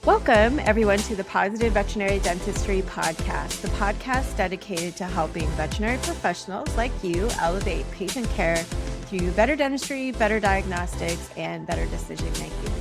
Welcome, everyone, to the Pawsitive Veterinary Dentistry Podcast, the podcast dedicated to helping veterinary professionals like you elevate patient care through better dentistry, better diagnostics, and better decision-making.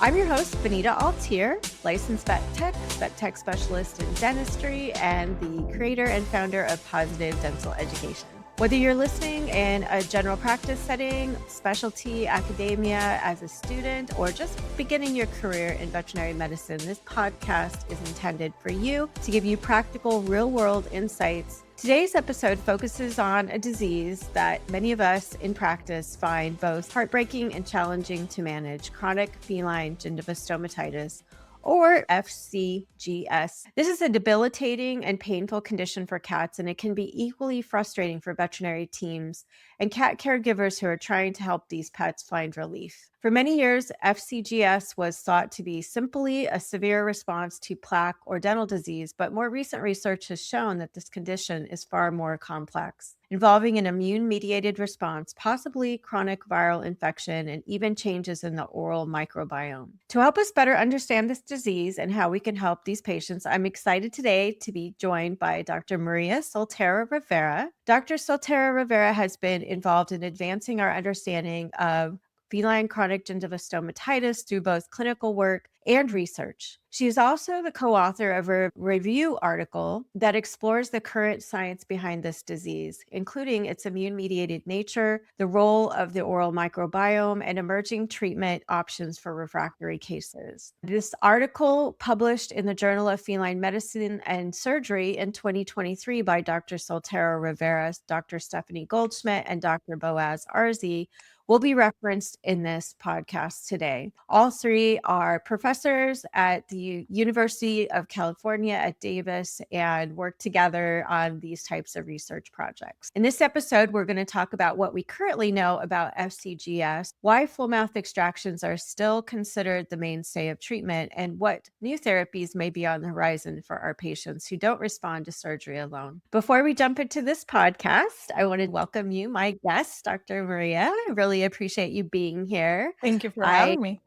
I'm your host, Benita Altier, licensed vet tech specialist in dentistry, and the creator and founder of Pawsitive Dental Education. Whether you're listening in a general practice setting, specialty, academia, as a student, or just beginning your career in veterinary medicine, this podcast is intended for you to give you practical, real-world insights. Today's episode focuses on a disease that many of us in practice find both heartbreaking and challenging to manage: chronic feline gingivostomatitis, or FCGS. This is a debilitating and painful condition for cats, and it can be equally frustrating for veterinary teams and cat caregivers who are trying to help these pets find relief. For many years, FCGS was thought to be simply a severe response to plaque or dental disease, but more recent research has shown that this condition is far more complex, involving an immune-mediated response, possibly chronic viral infection, and even changes in the oral microbiome. To help us better understand this disease and how we can help these patients, I'm excited today to be joined by Dr. Maria Soltero Rivera. Dr. Soltero Rivera has been involved in advancing our understanding of feline chronic gingivostomatitis through both clinical work and research. She is also the co-author of a review article that explores the current science behind this disease, including its immune-mediated nature, the role of the oral microbiome, and emerging treatment options for refractory cases. This article, published in the Journal of Feline Medicine and Surgery in 2023 by Dr. Soltero Rivera, Dr. Stephanie Goldschmidt, and Dr. Boaz Arzi, will be referenced in this podcast today. All three are professors at the University of California at Davis and work together on these types of research projects. In this episode, we're going to talk about what we currently know about FCGS, why full mouth extractions are still considered the mainstay of treatment, and what new therapies may be on the horizon for our patients who don't respond to surgery alone. Before we jump into this podcast, I want to welcome you, my guest, Dr. Maria. I really appreciate you being here. Thank you for having me.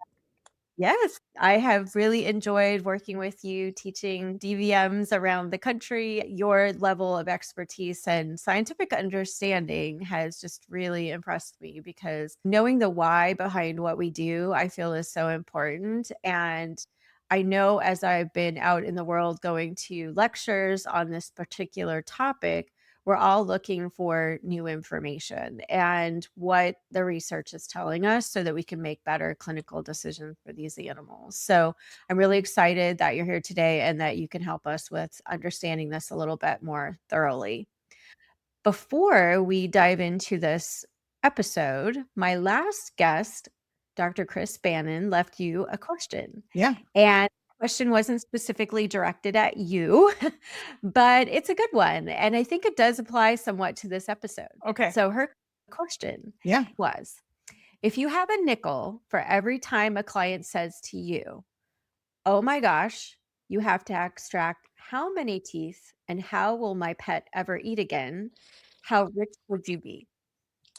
Yes, I have really enjoyed working with you, teaching DVMs around the country. Your level of expertise and scientific understanding has just really impressed me, because knowing the why behind what we do, I feel, is so important. And I know, as I've been out in the world going to lectures on this particular topic, we're all looking for new information and what the research is telling us so that we can make better clinical decisions for these animals. So I'm really excited that you're here today and that you can help us with understanding this a little bit more thoroughly. Before we dive into this episode, my last guest, Dr. Chris Bannon, left you a question. Yeah. And the question wasn't specifically directed at you, but it's a good one. And I think it does apply somewhat to this episode. Okay. So her question Yeah. was, if you have a nickel for every time a client says to you, "Oh my gosh, you have to extract how many teeth, and how will my pet ever eat again?" how rich would you be?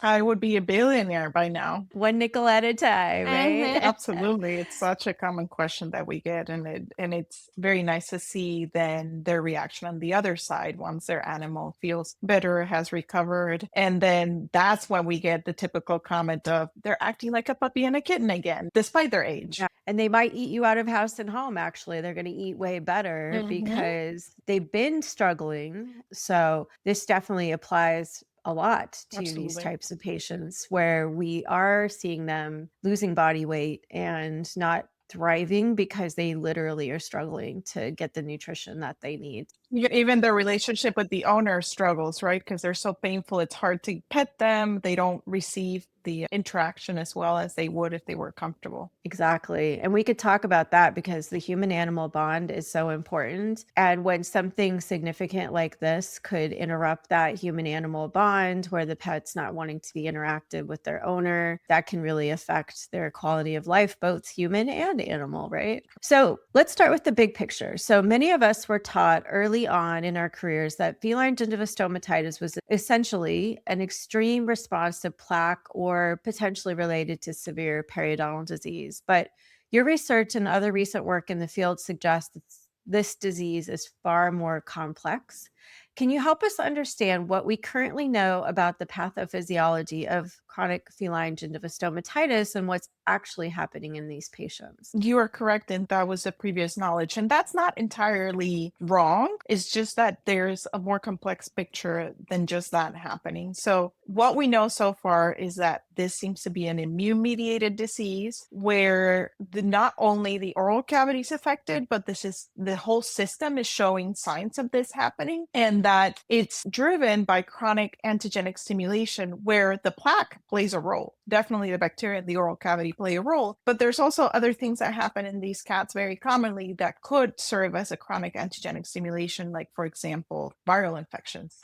I would be a billionaire by now. One nickel at a time, right? Absolutely. It's such a common question that we get, and it's very nice to see then their reaction on the other side once their animal feels better, has recovered. And then that's when we get the typical comment of they're acting like a puppy and a kitten again, despite their age. Yeah. And they might eat you out of house and home. Actually, they're going to eat way better because they've been struggling. So this definitely applies a lot to these types of patients, where we are seeing them losing body weight and not thriving because they literally are struggling to get the nutrition that they need. Even their relationship with the owner struggles, right? Because they're so painful. It's hard to pet them. They don't receive the interaction as well as they would if they were comfortable. Exactly. And we could talk about that because the human-animal bond is so important. And when something significant like this could interrupt that human-animal bond, where the pet's not wanting to be interactive with their owner, that can really affect their quality of life, both human and animal, right? So let's start with the big picture. So many of us were taught early on in our careers that feline gingivostomatitis was essentially an extreme response to plaque or potentially related to severe periodontal disease. But Your research and other recent work in the field suggests that this disease is far more complex. Can you help us understand what we currently know about the pathophysiology of chronic feline gingivostomatitis and what's actually happening in these patients? You are correct, and that was the previous knowledge. And that's not entirely wrong. It's just that there's a more complex picture than just that happening. So, what we know so far is that this seems to be an immune mediated disease where not only the oral cavity is affected, but the whole system is showing signs of this happening, and that it's driven by chronic antigenic stimulation where the plaque plays a role. Definitely the bacteria in the oral cavity play a role, but there's also other things that happen in these cats very commonly that could serve as a chronic antigenic stimulation, like, for example, viral infections.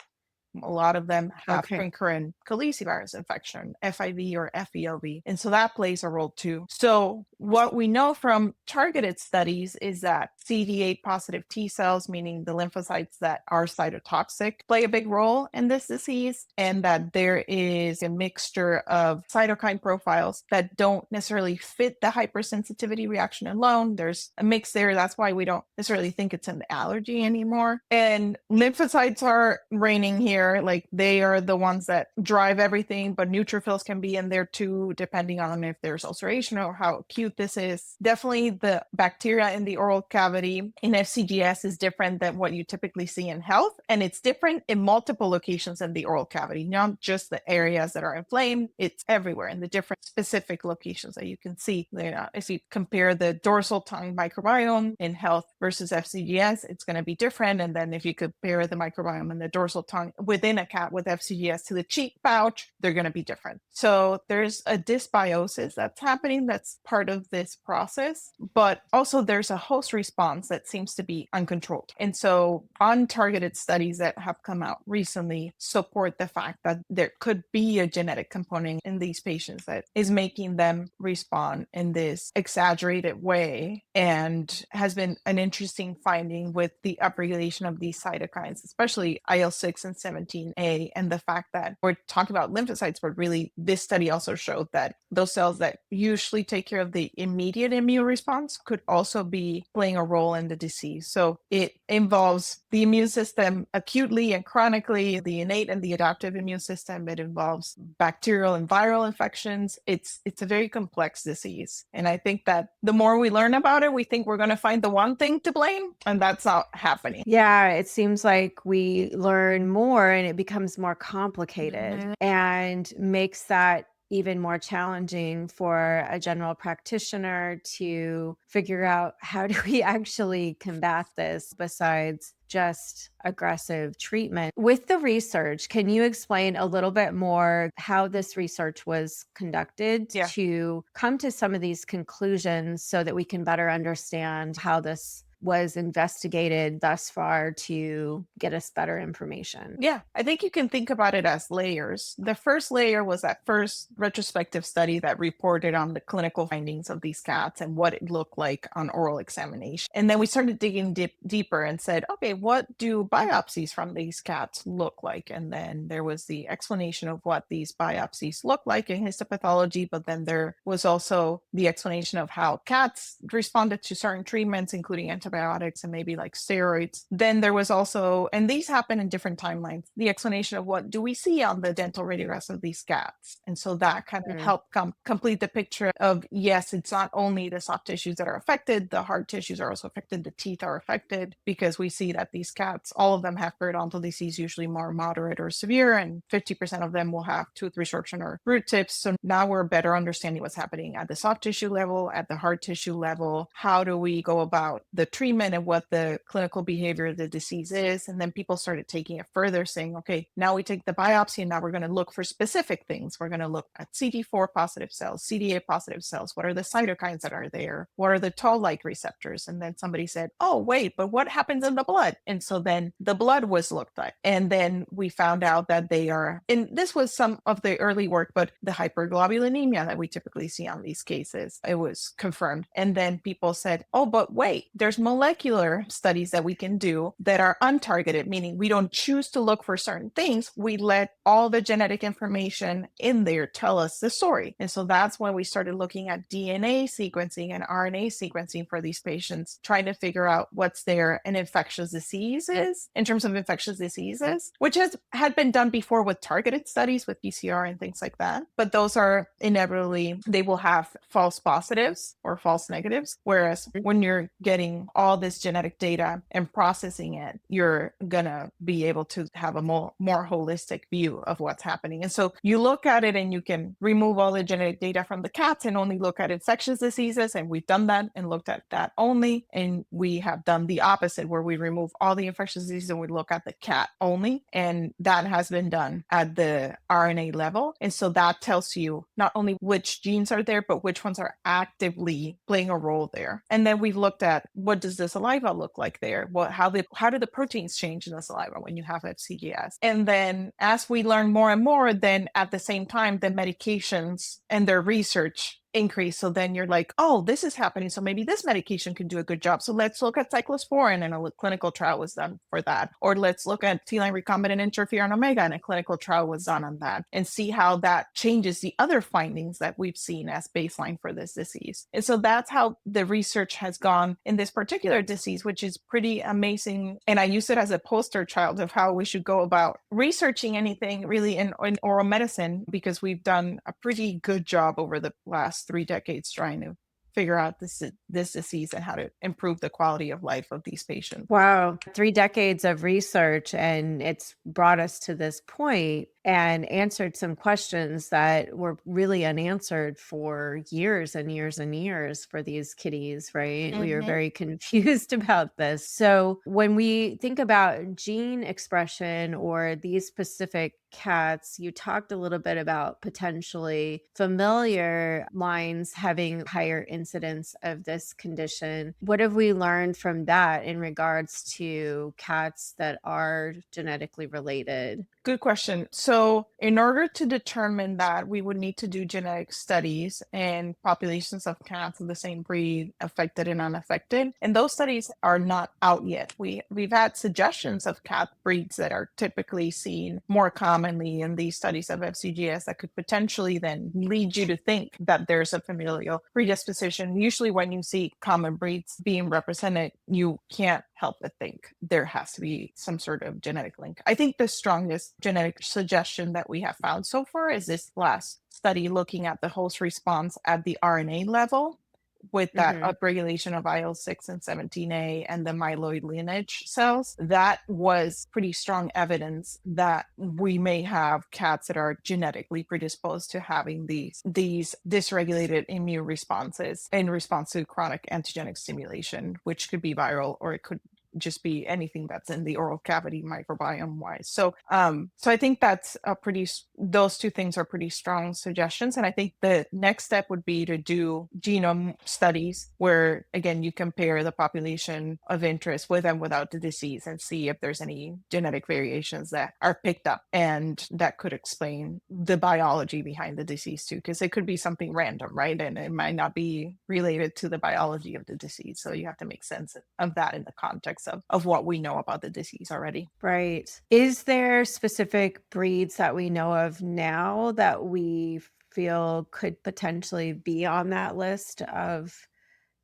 A lot of them have concurrent calicivirus infection, FIV or FELV. And so that plays a role too. So what we know from targeted studies is that CD8 positive T cells, meaning the lymphocytes that are cytotoxic, play a big role in this disease, and that there is a mixture of cytokine profiles that don't necessarily fit the hypersensitivity reaction alone. There's a mix there. That's why we don't necessarily think it's an allergy anymore. And lymphocytes are reigning here. Like, they are the ones that drive everything, but neutrophils can be in there too, depending on if there's ulceration or how acute this is. Definitely the bacteria in the oral cavity in FCGS is different than what you typically see in health. And it's different in multiple locations in the oral cavity, not just the areas that are inflamed. It's everywhere in the different specific locations that you can see. If you compare the dorsal tongue microbiome in health versus FCGS, it's going to be different. And then if you compare the microbiome in the dorsal tongue within a cat with FCGS to the cheek pouch, they're going to be different. So there's a dysbiosis that's happening that's part of this process, but also there's a host response that seems to be uncontrolled. And so untargeted studies that have come out recently support the fact that there could be a genetic component in these patients that is making them respond in this exaggerated way, and has been an interesting finding with the upregulation of these cytokines, especially IL-6 and 17A, and the fact that we're talking about lymphocytes, but really this study also showed that those cells that usually take care of the immediate immune response could also be playing a role in the disease. So it involves the immune system acutely and chronically, the innate and the adaptive immune system. It involves bacterial and viral infections. It's a very complex disease. And I think that the more we learn about it, we think we're going to find the one thing to blame, and that's not happening. Yeah, it seems like we learn more and it becomes more complicated and makes that even more challenging for a general practitioner to figure out, how do we actually combat this besides just aggressive treatment? With the research, can you explain a little bit more how this research was conducted to come to some of these conclusions so that we can better understand how this was investigated thus far to get us better information? Yeah, I think you can think about it as layers. The first layer was that first retrospective study that reported on the clinical findings of these cats and what it looked like on oral examination. And then we started digging deeper and said, okay, what do biopsies from these cats look like? And then there was the explanation of what these biopsies look like in histopathology, but then there was also the explanation of how cats responded to certain treatments, including antibiotics and maybe like steroids. Then there was also, and these happen in different timelines, the explanation of what do we see on the dental radiographs of these cats. And so that kind of helped complete the picture of, yes, it's not only the soft tissues that are affected, the hard tissues are also affected, the teeth are affected, because we see that these cats, all of them have periodontal disease, usually more moderate or severe, and 50% of them will have tooth resorption or root tips. So now we're better understanding what's happening at the soft tissue level, at the hard tissue level. How do we go about the treatment and what the clinical behavior of the disease is? And then people started taking it further, saying, okay, now we take the biopsy and now we're going to look for specific things. We're going to look at CD4 positive cells, CD8 positive cells. What are the cytokines that are there? What are the toll-like receptors? And then somebody said, oh, wait, but what happens in the blood? And so then the blood was looked at. And then we found out that they are, and this was some of the early work, but the hyperglobulinemia that we typically see on these cases, it was confirmed. And then people said, oh, but wait, there's molecular studies that we can do that are untargeted, meaning we don't choose to look for certain things. We let all the genetic information in there tell us the story. And so that's when we started looking at DNA sequencing and RNA sequencing for these patients, trying to figure out what's there in infectious diseases, in terms of infectious diseases, which had been done before with targeted studies with PCR and things like that. But those are inevitably, they will have false positives or false negatives. Whereas when you're getting all this genetic data and processing it, you're gonna be able to have a more holistic view of what's happening. And so you look at it and you can remove all the genetic data from the cats and only look at infectious diseases. And we've done that and looked at that only. And we have done the opposite where we remove all the infectious diseases and we look at the cat only. And that has been done at the RNA level. And so that tells you not only which genes are there, but which ones are actively playing a role there. And then we've looked at what does the saliva look like there? How do the proteins change in the saliva when you have FCGS? And then as we learn more and more, then at the same time, the medications and their research increase. So then you're like, oh, this is happening. So maybe this medication can do a good job. So let's look at cyclosporin, and a clinical trial was done for that. Or let's look at feline recombinant interferon omega, and a clinical trial was done on that, and see how that changes the other findings that we've seen as baseline for this disease. And so that's how the research has gone in this particular disease, which is pretty amazing. And I use it as a poster child of how we should go about researching anything really in oral medicine, because we've done a pretty good job over the last 3 decades trying to figure out this disease and how to improve the quality of life of these patients. Wow. 3 decades of research, and it's brought us to this point and answered some questions that were really unanswered for years and years and years for these kitties, right? We were very confused about this. So when we think about gene expression or these specific cats, you talked a little bit about potentially familiar lines having higher incidence of this condition. What have we learned from that in regards to cats that are genetically related? Good question. So in order to determine that, we would need to do genetic studies in populations of cats of the same breed, affected and unaffected. And those studies are not out yet. We've had suggestions of cat breeds that are typically seen more commonly in these studies of FCGS that could potentially then lead you to think that there's a familial predisposition. Usually when you see common breeds being represented, you can't help but think there has to be some sort of genetic link. I think the strongest genetic suggestion that we have found so far is this last study looking at the host response at the RNA level with that upregulation of IL-6 and 17A and the myeloid lineage cells. That was pretty strong evidence that we may have cats that are genetically predisposed to having these dysregulated immune responses in response to chronic antigenic stimulation, which could be viral or it could just be anything that's in the oral cavity microbiome wise. So I think that's those two things are pretty strong suggestions. And I think the next step would be to do genome studies where, again, you compare the population of interest with and without the disease and see if there's any genetic variations that are picked up, and that could explain the biology behind the disease too, because it could be something random, right? And it might not be related to the biology of the disease. So you have to make sense of that in the context of what we know about the disease already. Right. Is there specific breeds that we know of now that we feel could potentially be on that list of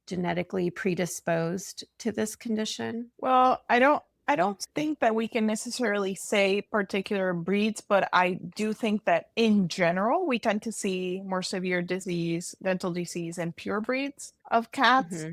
genetically predisposed to this condition? Well, I don't think that we can necessarily say particular breeds, but I do think that in general, we tend to see more severe disease, dental disease, in pure breeds of cats.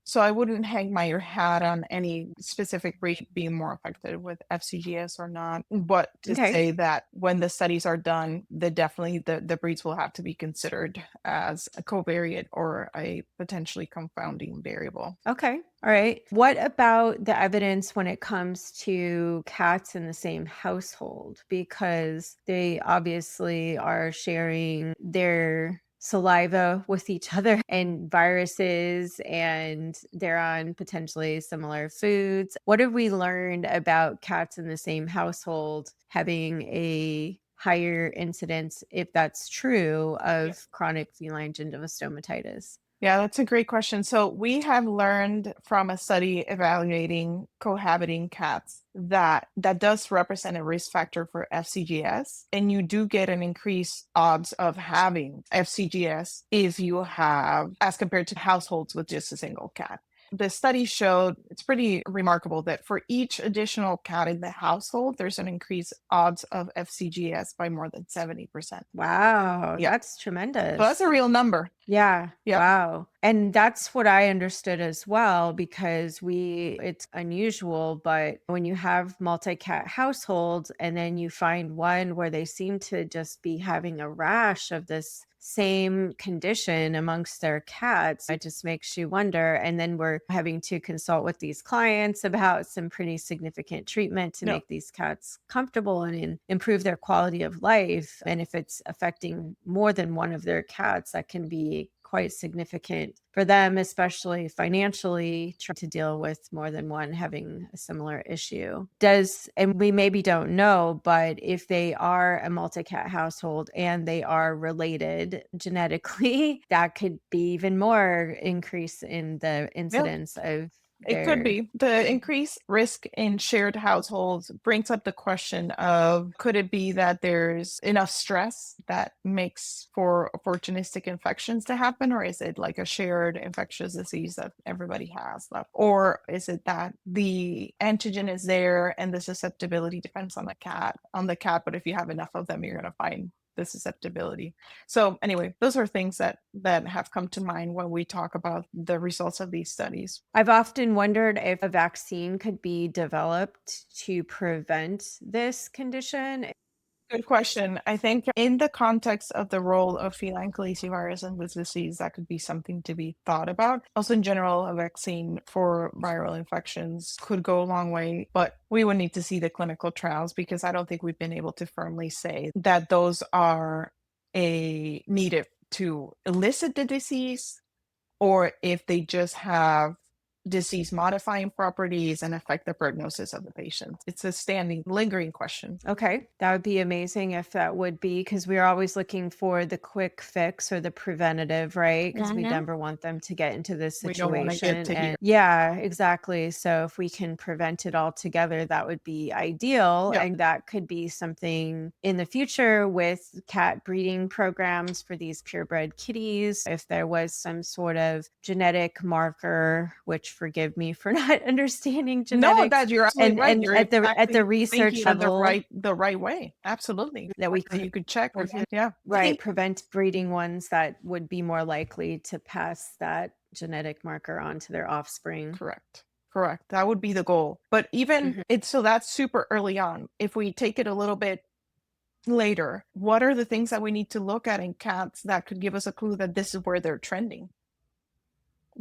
So I wouldn't hang my hat on any specific breed being more affected with FCGS or not, but to say that when the studies are done, the breeds will have to be considered as a covariate or a potentially confounding variable. Okay. All right. What about the evidence when it comes to cats in the same household? Because they obviously are sharing their saliva with each other and viruses, and they're on potentially similar foods. What have we learned about cats in the same household having a higher incidence, if that's true, of chronic feline gingivostomatitis? Yeah, that's a great question. So we have learned from a study evaluating cohabiting cats that that does represent a risk factor for FCGS, and you do get an increased odds of having FCGS if you have, as compared to households with just a single cat. The study showed, it's pretty remarkable, that for each additional cat in the household, there's an increased odds of FCGS by more than 70%. Wow, Yeah. that's So tremendous. that's a real number. Yeah. Yep. Wow. And that's what I understood as well, because it's unusual, but when you have multi-cat households and then you find one where they seem to just be having a rash of this same condition amongst their cats, it just makes you wonder. And then we're having to consult with these clients about some pretty significant treatment to No. make these cats comfortable and improve their quality of life. And if it's affecting more than one of their cats, that can be quite significant for them, especially financially, trying to deal with more than one having a similar issue. And we maybe don't know, but if they are a multi-cat household and they are related genetically, that could be even more increase in the incidence of It could be. The increased risk in shared households brings up the question of, could it be that there's enough stress that makes for opportunistic infections to happen, or is it like a shared infectious disease that everybody has? Or is it that the antigen is there and the susceptibility depends on the cat, but if you have enough of them, you're going to find the susceptibility. So anyway, those are things that have come to mind when we talk about the results of these studies. I've often wondered if a vaccine could be developed to prevent this condition. Good question. I think in the context of the role of feline calicivirus in this disease, that could be something to be thought about. Also, in general, a vaccine for viral infections could go a long way, but we would need to see the clinical trials, because I don't think we've been able to firmly say that those are needed to elicit the disease, or if they just have disease modifying properties and affect the prognosis of the patient. It's a standing, lingering question. Okay, that would be amazing if that would be, because we're always looking for the quick fix or the preventative, right? Because we never want them to get into this We don't want to get situation. to here. Yeah, exactly. So if we can prevent it altogether, that would be ideal. Yeah. And that could be something in the future with cat breeding programs for these purebred kitties. If there was some sort of genetic marker, which forgive me for not understanding genetics. No, that you're absolutely right. And You're at the exactly research thinking of level, the right way. Absolutely. that we You could check. Yeah. right, prevent breeding ones that would be more likely to pass that genetic marker on to their offspring. Correct. That would be the goal. But even so that's super early on. If we take it a little bit later, what are the things that we need to look at in cats that could give us a clue that this is where they're trending?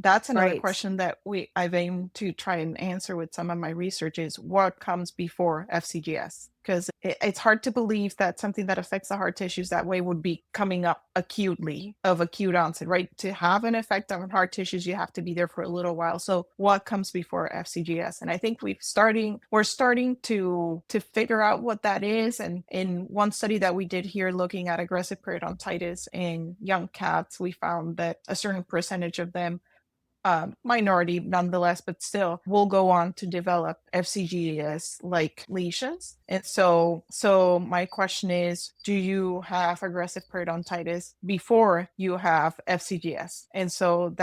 That's another Right. question that I've aimed to try and answer with some of my research, is what comes before FCGS? Because it's hard to believe that something that affects the hard tissues that way would be coming up acutely, of acute onset, right? To have an effect on hard tissues, you have to be there for a little while. So what comes before FCGS? And I think we're starting to figure out what that is. And in one study that we did here looking at aggressive periodontitis in young cats, we found that a certain percentage of them, minority nonetheless, but still will go on to develop FCGS like lesions. And so my question is, do you have aggressive periodontitis before you have FCGS? And so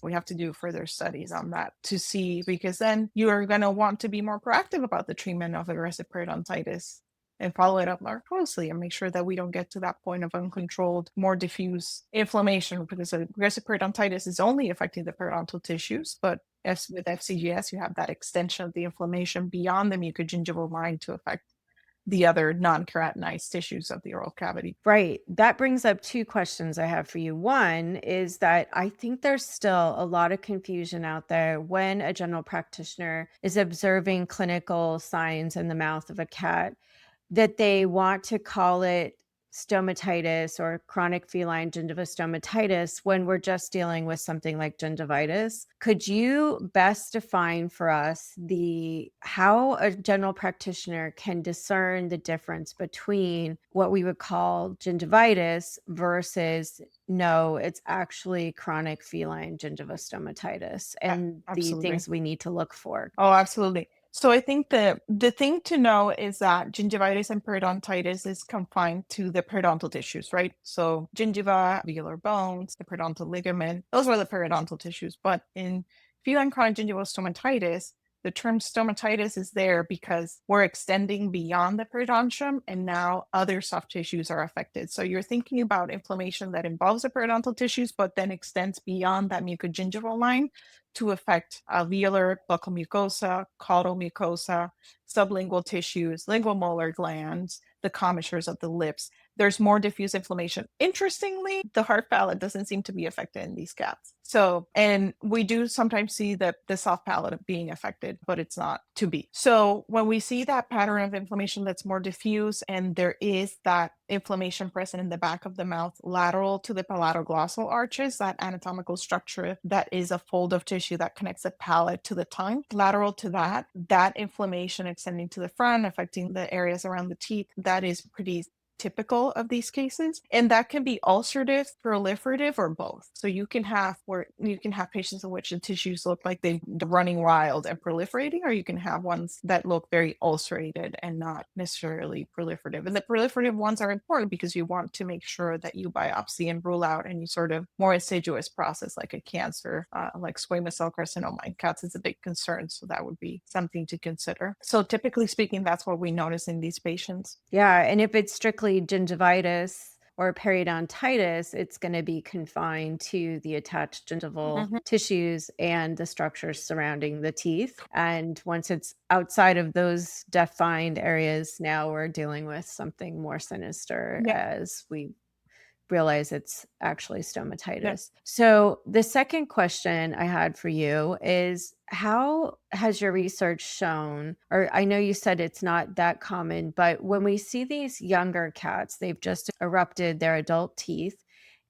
we have to do further studies on that to see, because then you are going to want to be more proactive about the treatment of aggressive periodontitis and follow it up more closely and make sure that we don't get to that point of uncontrolled, more diffuse inflammation, because aggressive periodontitis is only affecting the periodontal tissues, but with FCGS, you have that extension of the inflammation beyond the mucogingival line to affect the other non-keratinized tissues of the oral cavity. Right. That brings up two questions I have for you. One is that I think there's still a lot of confusion out there when a general practitioner is observing clinical signs in the mouth of a cat, that they want to call it stomatitis or chronic feline gingivostomatitis when we're just dealing with something like gingivitis. Could you best define for us how a general practitioner can discern the difference between what we would call gingivitis versus no, it's actually chronic feline gingivostomatitis and the Absolutely. things we need to look for? Oh, absolutely. So I think the thing to know is that gingivitis and periodontitis is confined to the periodontal tissues, right? So gingiva, velar bones, the periodontal ligament, those are the periodontal tissues. But in feline chronic gingivostomatitis, the term stomatitis is there because we're extending beyond the periodontium and now other soft tissues are affected. So you're thinking about inflammation that involves the periodontal tissues, but then extends beyond that mucogingival line to affect alveolar, buccal mucosa, caudal mucosa, sublingual tissues, lingual molar glands, the commissures of the lips. There's more diffuse inflammation. Interestingly, the hard palate doesn't seem to be affected in these cats. So, and we do sometimes see the soft palate being affected, but it's not to be. So when we see that pattern of inflammation that's more diffuse and there is that inflammation present in the back of the mouth, lateral to the palatoglossal arches, that anatomical structure that is a fold of tissue that connects the palate to the tongue, lateral to that inflammation extending to the front, affecting the areas around the teeth, that is pretty typical of these cases, and that can be ulcerative, proliferative, or both. So you can have patients in which the tissues look like they're running wild and proliferating, or you can have ones that look very ulcerated and not necessarily proliferative. And the proliferative ones are important because you want to make sure that you biopsy and rule out any sort of more assiduous process like a cancer, like squamous cell carcinoma in cats is a big concern. So that would be something to consider. So typically speaking, that's what we notice in these patients. Yeah. And if it's strictly gingivitis or periodontitis, it's going to be confined to the attached gingival tissues and the structures surrounding the teeth. And once it's outside of those defined areas, now we're dealing with something more sinister as we realize it's actually stomatitis. Yeah. So the second question I had for you is, how has your research shown, or I know you said it's not that common, but when we see these younger cats, they've just erupted their adult teeth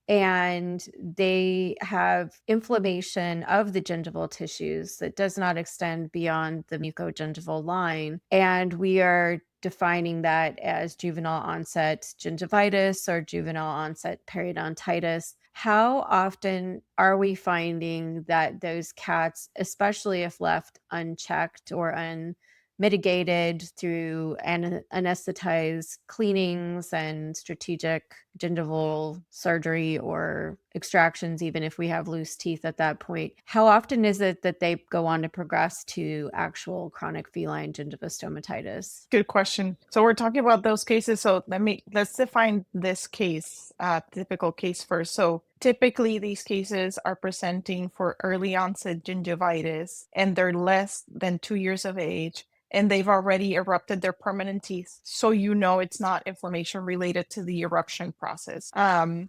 and they have inflammation of the gingival tissues that does not extend beyond the mucogingival line. And we are defining that as juvenile onset gingivitis or juvenile onset periodontitis. How often are we finding that those cats, especially if left unchecked or unmitigated through anesthetized cleanings and strategic gingival surgery or extractions, even if we have loose teeth at that point, how often is it that they go on to progress to actual chronic feline gingivostomatitis? Good question. So we're talking about those cases. So let's define this case, typical case first. So typically these cases are presenting for early onset gingivitis and they're less than 2 years of age and they've already erupted their permanent teeth. So you know it's not inflammation related to the eruption process.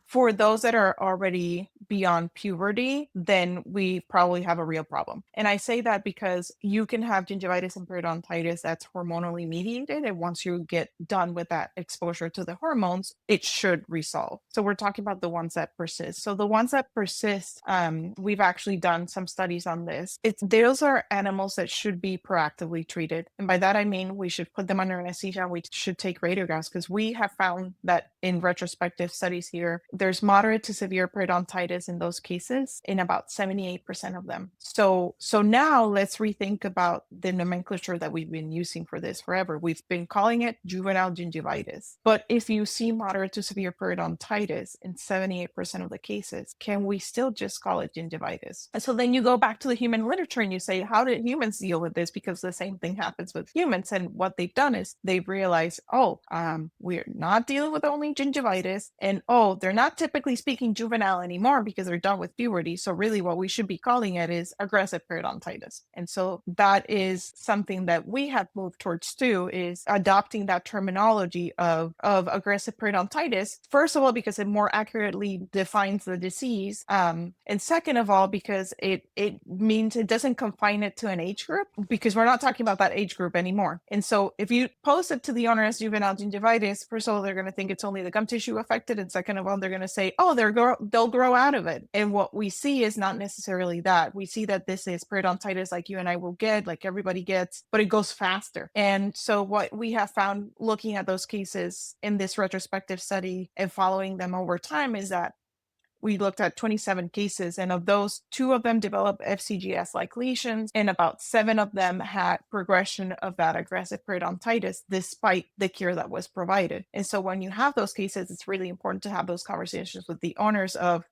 For those that are already beyond puberty, then we probably have a real problem. And I say that because you can have gingivitis and periodontitis that's hormonally mediated. And once you get done with that exposure to the hormones, it should resolve. So we're talking about the ones that persist. So the ones that persist, we've actually done some studies on this. Those are animals that should be proactively treated. And by that, I mean, we should put them under anesthesia and we should take radiographs because we have found that in retrospective studies here, there's moderate to severe periodontitis in those cases in about 78% of them. So now let's rethink about the nomenclature that we've been using for this forever. We've been calling it juvenile gingivitis. But if you see moderate to severe periodontitis in 78% of the cases, can we still just call it gingivitis? And so then you go back to the human literature and you say, how did humans deal with this? Because the same thing happens with humans. And what they've done is they've realized, we're not dealing with only gingivitis, and they're not typically speaking juvenile anymore anymore because they're done with puberty. So really what we should be calling it is aggressive periodontitis. And so that is something that we have moved towards too, is adopting that terminology of aggressive periodontitis. First of all, because it more accurately defines the disease. And second of all, because it means it doesn't confine it to an age group, because we're not talking about that age group anymore. And so if you pose it to the owner as juvenile gingivitis, first of all, they're going to think it's only the gum tissue affected. And second of all, they're going to say, oh, they'll grow out of it. And what we see is not necessarily that. We see that this is periodontitis like you and I will get, like everybody gets, but it goes faster. And so what we have found looking at those cases in this retrospective study and following them over time is that we looked at 27 cases, and of those, 2 of them developed FCGS-like lesions, and about 7 of them had progression of that aggressive periodontitis despite the care that was provided. And so when you have those cases, it's really important to have those conversations with the owners of,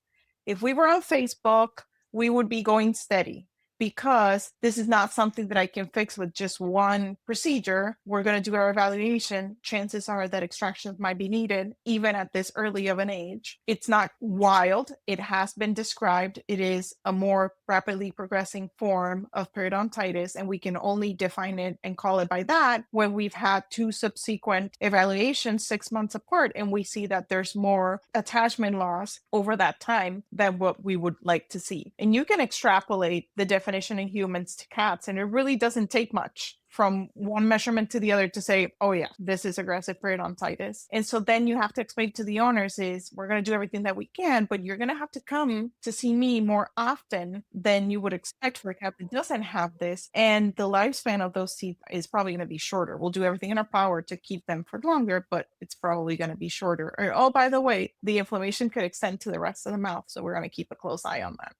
if we were on Facebook, we would be going steady, because this is not something that I can fix with just one procedure. We're going to do our evaluation. Chances are that extractions might be needed, even at this early of an age. It's not wild. It has been described. It is a more rapidly progressing form of periodontitis, and we can only define it and call it by that when we've had 2 subsequent evaluations 6 months apart, and we see that there's more attachment loss over that time than what we would like to see. And you can extrapolate the definition in humans to cats, and it really doesn't take much from one measurement to the other to say, oh yeah, this is aggressive periodontitis. And so then you have to explain to the owners is, we're going to do everything that we can, but you're going to have to come to see me more often than you would expect for a cat that doesn't have this. And the lifespan of those teeth is probably going to be shorter. We'll do everything in our power to keep them for longer, but it's probably going to be shorter. Or, oh, by the way, the inflammation could extend to the rest of the mouth. So we're going to keep a close eye on that.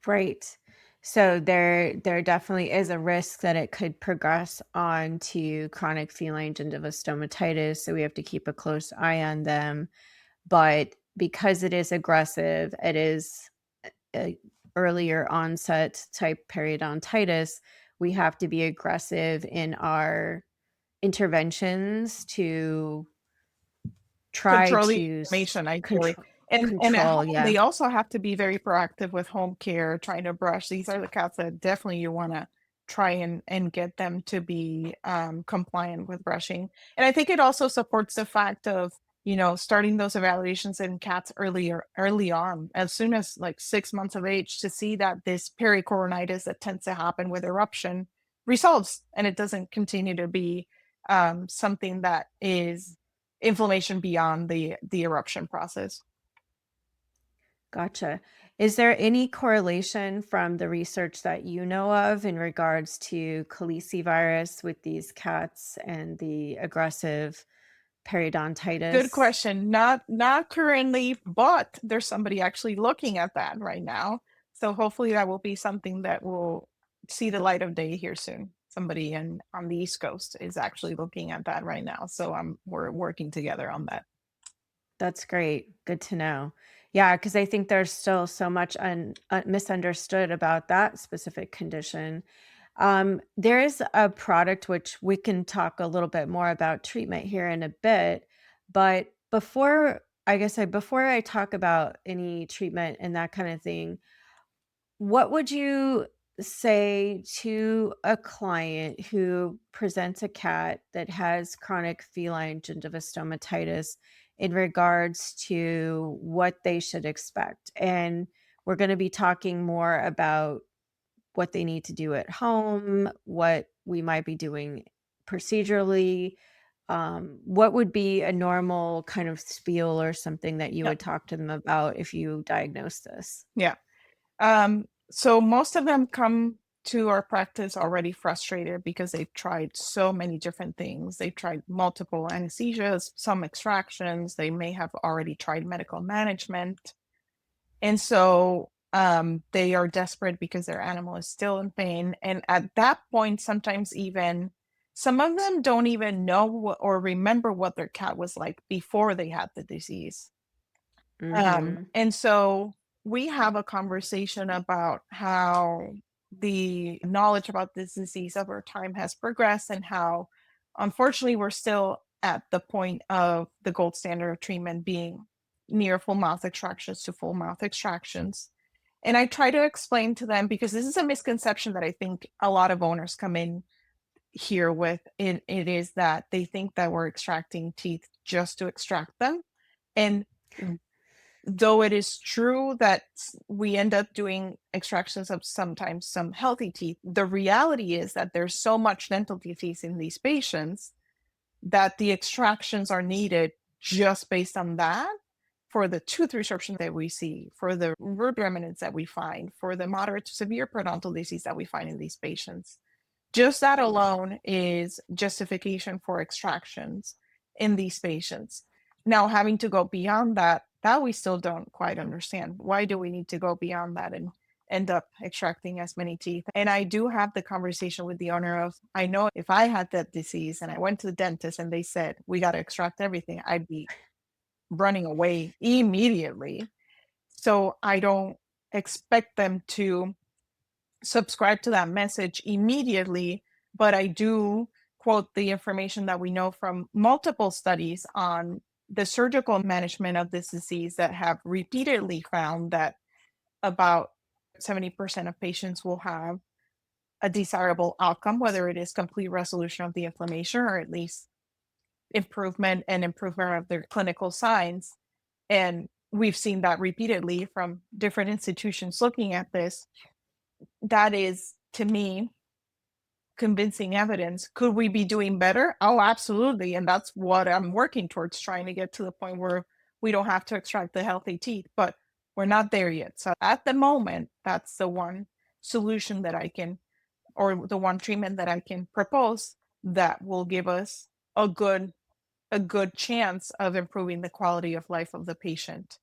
Right. So there definitely is a risk that it could progress on to chronic feline gingivostomatitis. So we have to keep a close eye on them. But because it is aggressive, it is a earlier onset type periodontitis, we have to be aggressive in our interventions to try Control the to inflammation, ideally. control. And at home, Yeah. they also have to be very proactive with home care, trying to brush. These are the cats that definitely you want to try and get them to be compliant with brushing. And I think it also supports the fact of, starting those evaluations in cats early on, as soon as like 6 months of age, to see that this pericoronitis that tends to happen with eruption resolves, and it doesn't continue to be something that is inflammation beyond the eruption process. Gotcha. Is there any correlation from the research that you know of in regards to calicivirus with these cats and the aggressive periodontitis? Good question. Not currently, but there's somebody actually looking at that right now. So hopefully that will be something that will see the light of day here soon. Somebody on the East Coast is actually looking at that right now. So we're working together on that. That's great. Good to know. Yeah, because I think there's still so much misunderstood about that specific condition. There is a product which we can talk a little bit more about treatment here in a bit, but before I talk about any treatment and that kind of thing, what would you say to a client who presents a cat that has chronic feline gingivostomatitis in regards to what they should expect? And we're going to be talking more about what they need to do at home, what we might be doing procedurally. What would be a normal kind of spiel or something that you would talk to them about if you diagnose this? Yeah. So most of them come to our practice already frustrated because they've tried so many different things. They've tried multiple anesthesias, some extractions. They may have already tried medical management. And so they are desperate because their animal is still in pain. And at that point, sometimes even some of them don't even know or remember what their cat was like before they had the disease. And so we have a conversation about how the knowledge about this disease over time has progressed, and how, unfortunately, we're still at the point of the gold standard of treatment being near full mouth extractions to full mouth extractions. And I try to explain to them, because this is a misconception that I think a lot of owners come in here with, it is that they think that we're extracting teeth just to extract them. And though it is true that we end up doing extractions of sometimes some healthy teeth, the reality is that there's so much dental disease in these patients that the extractions are needed just based on that, for the tooth resorption that we see, for the root remnants that we find, for the moderate to severe periodontal disease that we find in these patients. Just that alone is justification for extractions in these patients. Now, having to go beyond that we still don't quite understand. Why do we need to go beyond that and end up extracting as many teeth? And I do have the conversation with the owner of, I know if I had that disease and I went to the dentist and they said, we got to extract everything, I'd be running away immediately. So I don't expect them to subscribe to that message immediately, but I do quote the information that we know from multiple studies on the surgical management of this disease that have repeatedly found that about 70% of patients will have a desirable outcome, whether it is complete resolution of the inflammation or at least improvement of their clinical signs. And we've seen that repeatedly from different institutions looking at this. That is, to me, convincing evidence. Could we be doing better? Oh, absolutely. And that's what I'm working towards, trying to get to the point where we don't have to extract the healthy teeth, but we're not there yet. So at the moment, that's the one solution that I can, or the one treatment that I can propose that will give us a good chance of improving the quality of life of the patient.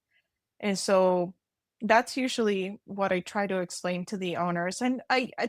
And so that's usually what I try to explain to the owners. And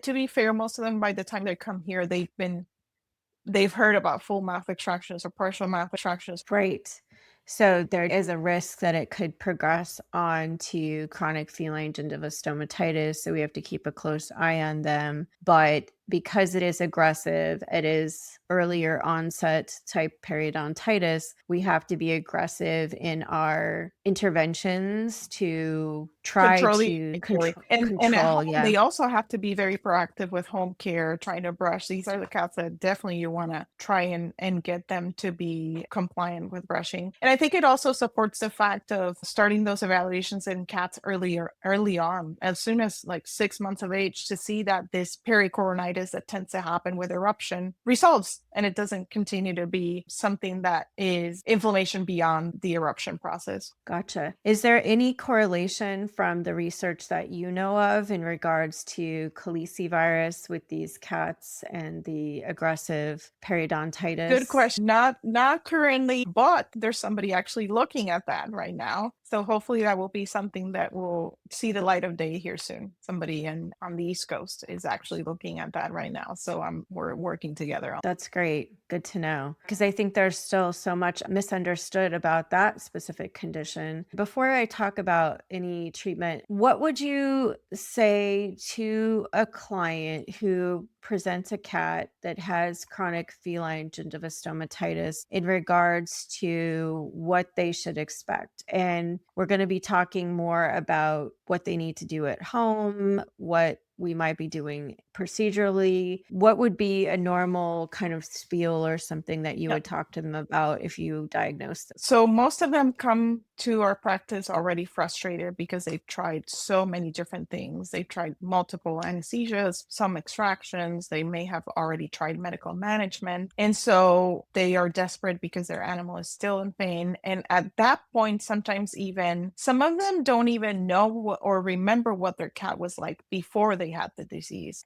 to be fair, most of them, by the time they come here, they've heard about full mouth extractions or partial mouth extractions. Right. So there is a risk that it could progress on to chronic feline gingivostomatitis. So we have to keep a close eye on them. But because it is aggressive, it is earlier onset type periodontitis, we have to be aggressive in our interventions to try to control. Yeah. They also have to be very proactive with home care, trying to brush. These are the cats that definitely you want to try and get them to be compliant with brushing. And I think it also supports the fact of starting those evaluations in cats early on, as soon as like 6 months of age, to see that this pericoronitis that tends to happen with eruption resolves and it doesn't continue to be something that is inflammation beyond the eruption process. Gotcha. Is there any correlation from the research that you know of in regards to calicivirus with these cats and the aggressive periodontitis? Good question. Not currently, but there's somebody actually looking at that right now. So hopefully that will be something that will see the light of day here soon. Somebody on the East Coast is actually looking at that right now. So we're working together on. That's great. Good to know. Because I think there's still so much misunderstood about that specific condition. Before I talk about any treatment, what would you say to a client who presents a cat that has chronic feline gingivostomatitis in regards to what they should expect? And we're going to be talking more about what they need to do at home, what we might be doing procedurally. What would be a normal kind of spiel or something that you would talk to them about if you diagnosed them? So most of them come to our practice already frustrated because they've tried so many different things. They've tried multiple anesthesias, some extractions. They may have already tried medical management. And so they are desperate because their animal is still in pain. And at that point, sometimes even some of them don't even know or remember what their cat was like before they had the disease.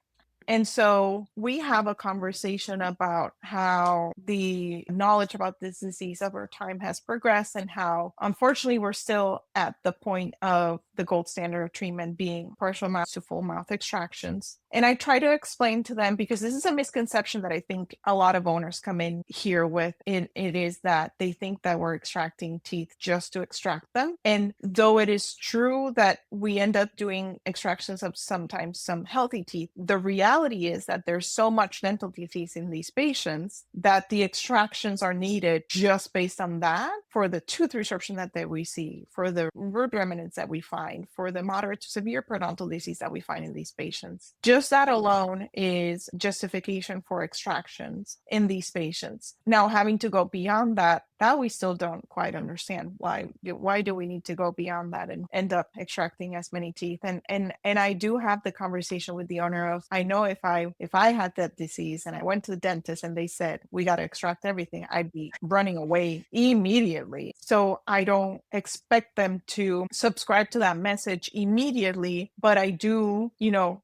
And so we have a conversation about how the knowledge about this disease over time has progressed and how, unfortunately, we're still at the point of the gold standard of treatment being partial mouth to full mouth extractions. And I try to explain to them, because this is a misconception that I think a lot of owners come in here with, it is that they think that we're extracting teeth just to extract them. And though it is true that we end up doing extractions of sometimes some healthy teeth, the reality reality is that there's so much dental disease in these patients that the extractions are needed just based on that for the tooth resorption that we see, for the root remnants that we find, for the moderate to severe periodontal disease that we find in these patients. Just that alone is justification for extractions in these patients. Now, having to go beyond that we still don't quite understand. Why do we need to go beyond that and end up extracting as many teeth? And I do have the conversation with the owner of, I know if I had that disease and I went to the dentist and they said we got to extract everything, I'd be running away immediately. So I don't expect them to subscribe to that message immediately, but I do,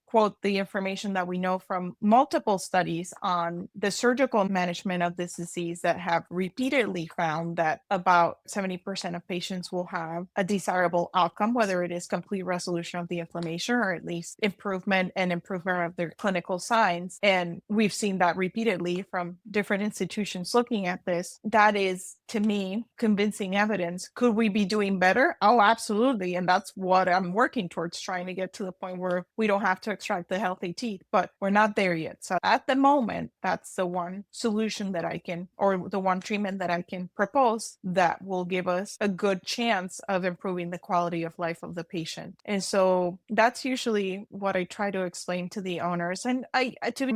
quote the information that we know from multiple studies on the surgical management of this disease that have repeatedly found that about 70% of patients will have a desirable outcome, whether it is complete resolution of the inflammation or at least improvement of their clinical signs. And we've seen that repeatedly from different institutions looking at this. That is, to me, convincing evidence. Could we be doing better? Oh, absolutely. And that's what I'm working towards, trying to get to the point where we don't have to extract the healthy teeth, but we're not there yet. So at the moment, that's the one solution that I can, or the one treatment that I can propose that will give us a good chance of improving the quality of life of the patient. And so that's usually what I try to explain to the owners. And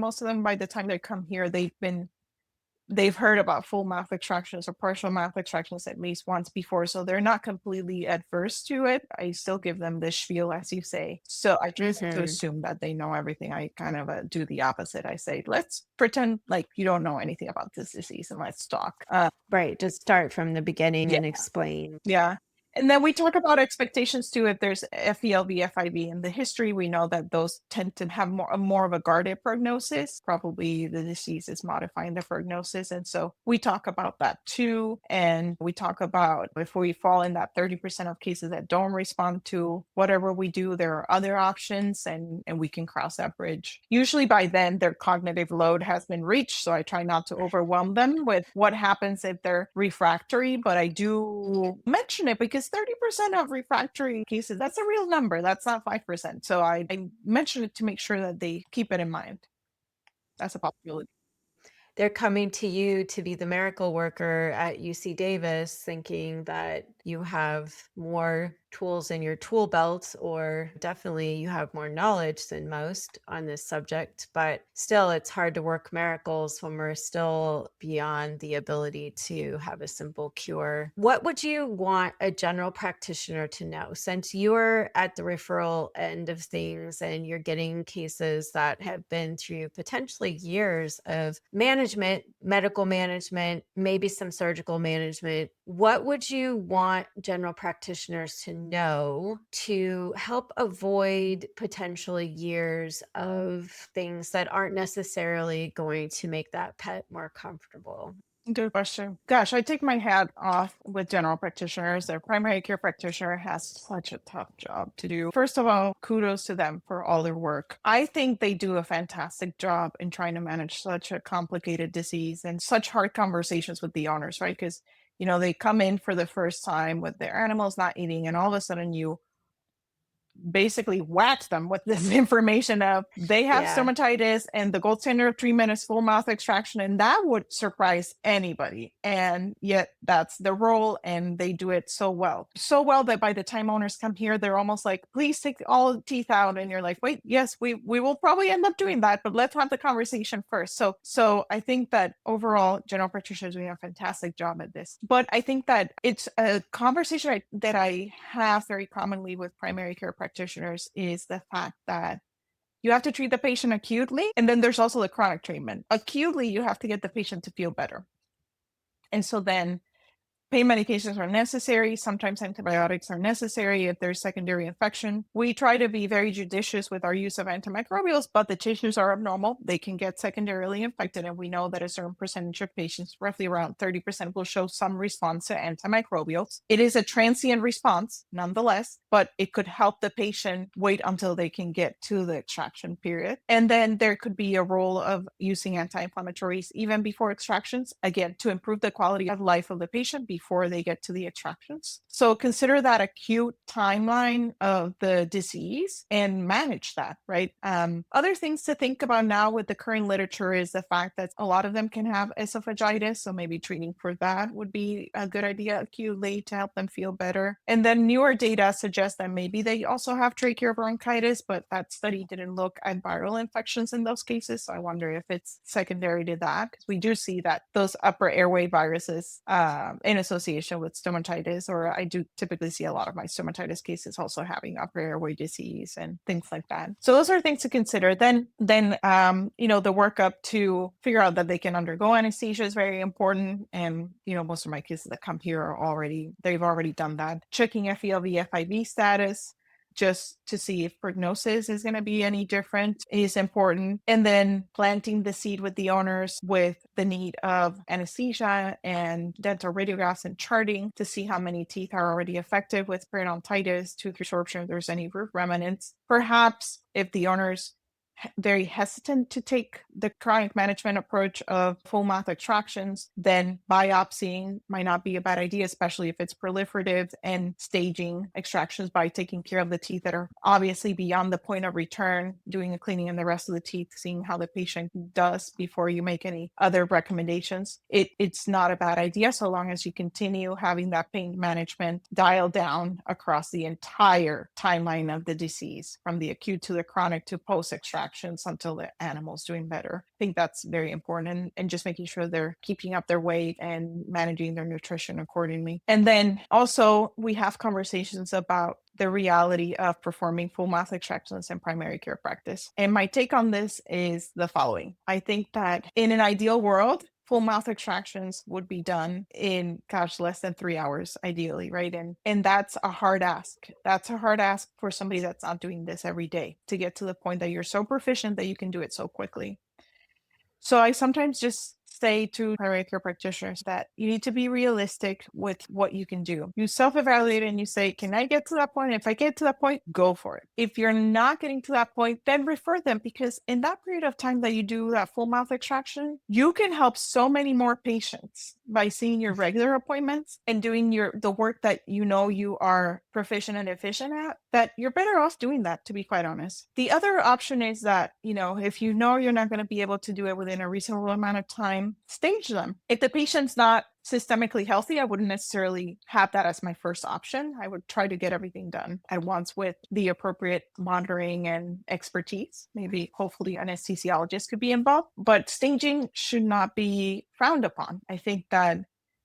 most of them, by the time they come here, they've heard about full mouth extractions or partial mouth extractions at least once before, so they're not completely adverse to it. I still give them the spiel, as you say. So I just have to assume that they know everything. I kind of do the opposite. I say, let's pretend like you don't know anything about this disease and let's talk. Right. Just start from the beginning and explain. Yeah. And then we talk about expectations too. If there's FELV, FIV in the history, we know that those tend to have more of a guarded prognosis. Probably the disease is modifying the prognosis. And so we talk about that too. And we talk about if we fall in that 30% of cases that don't respond to whatever we do, there are other options and we can cross that bridge. Usually by then their cognitive load has been reached. So I try not to overwhelm them with what happens if they're refractory, but I do mention it because 30% of refractory cases, that's a real number. That's not 5%. So I mention it to make sure that they keep it in mind. That's a possibility. They're coming to you to be the miracle worker at UC Davis, thinking that you have more tools in your tool belt, or definitely you have more knowledge than most on this subject. But still, it's hard to work miracles when we're still beyond the ability to have a simple cure. What would you want a general practitioner to know, since you're at the referral end of things and you're getting cases that have been through potentially years of management, medical management, maybe some surgical management? What would you want general practitioners to know to help avoid potentially years of things that aren't necessarily going to make that pet more comfortable? Good question. Gosh, I take my hat off with general practitioners. Their primary care practitioner has such a tough job to do. First of all, kudos to them for all their work. I think they do a fantastic job in trying to manage such a complicated disease and such hard conversations with the owners, right? Because, they come in for the first time with their animals not eating, and all of a sudden you basically whack them with this information of they have stomatitis and the gold standard of treatment is full mouth extraction, and that would surprise anybody. And yet that's the role, and they do it so well that by the time owners come here, they're almost like, please take all the teeth out, and you're like, wait, yes, we will probably end up doing that, but let's have the conversation first. So I think that overall general practitioners are doing a fantastic job at this, but I think that it's a conversation that I have very commonly with primary care practitioners is the fact that you have to treat the patient acutely, and then there's also the chronic treatment. Acutely, you have to get the patient to feel better. And so then pain medications are necessary. Sometimes antibiotics are necessary if there's secondary infection. We try to be very judicious with our use of antimicrobials, but the tissues are abnormal. They can get secondarily infected, and we know that a certain percentage of patients, roughly around 30%, will show some response to antimicrobials. It is a transient response, nonetheless, but it could help the patient wait until they can get to the extraction period. And then there could be a role of using anti-inflammatories even before extractions, again, to improve the quality of life of the patient before before they get to the extractions. So consider that acute timeline of the disease and manage that, right? Other things to think about now with the current literature is the fact that a lot of them can have esophagitis. So maybe treating for that would be a good idea acutely to help them feel better. And then newer data suggests that maybe they also have tracheal bronchitis, but that study didn't look at viral infections in those cases. So I wonder if it's secondary to that, because we do see that those upper airway viruses in association with stomatitis, or I do typically see a lot of my stomatitis cases also having upper airway disease and things like that. So those are things to consider. Then the workup to figure out that they can undergo anesthesia is very important. And, most of my cases that come here they've already done that. Checking FELV, FIV status, just to see if prognosis is going to be any different is important. And then planting the seed with the owners with the need of anesthesia and dental radiographs and charting to see how many teeth are already affected with periodontitis, tooth resorption, if there's any root remnants. Perhaps if the owners very hesitant to take the chronic management approach of full mouth extractions, then biopsying might not be a bad idea, especially if it's proliferative, and staging extractions by taking care of the teeth that are obviously beyond the point of return, doing a cleaning in the rest of the teeth, seeing how the patient does before you make any other recommendations. It's not a bad idea so long as you continue having that pain management dialed down across the entire timeline of the disease, from the acute to the chronic to post-extraction until the animal's doing better. I think that's very important, and just making sure they're keeping up their weight and managing their nutrition accordingly. And then also we have conversations about the reality of performing full mouth extractions in primary care practice. And my take on this is the following. I think that in an ideal world, full mouth extractions would be done in, less than 3 hours, ideally, right? And that's a hard ask. That's a hard ask for somebody that's not doing this every day, to get to the point that you're so proficient that you can do it so quickly. So I sometimes just say to primary care practitioners that you need to be realistic with what you can do. You self-evaluate and you say, can I get to that point? If I get to that point, go for it. If you're not getting to that point, then refer them, because in that period of time that you do that full mouth extraction, you can help so many more patients by seeing your regular appointments and doing the work that you are proficient and efficient at, that you're better off doing that, to be quite honest. The other option is that, if you're not going to be able to do it within a reasonable amount of time, stage them. If the patient's not systemically healthy, I wouldn't necessarily have that as my first option. I would try to get everything done at once with the appropriate monitoring and expertise. Maybe, hopefully, anesthesiologists could be involved, but staging should not be frowned upon. I think that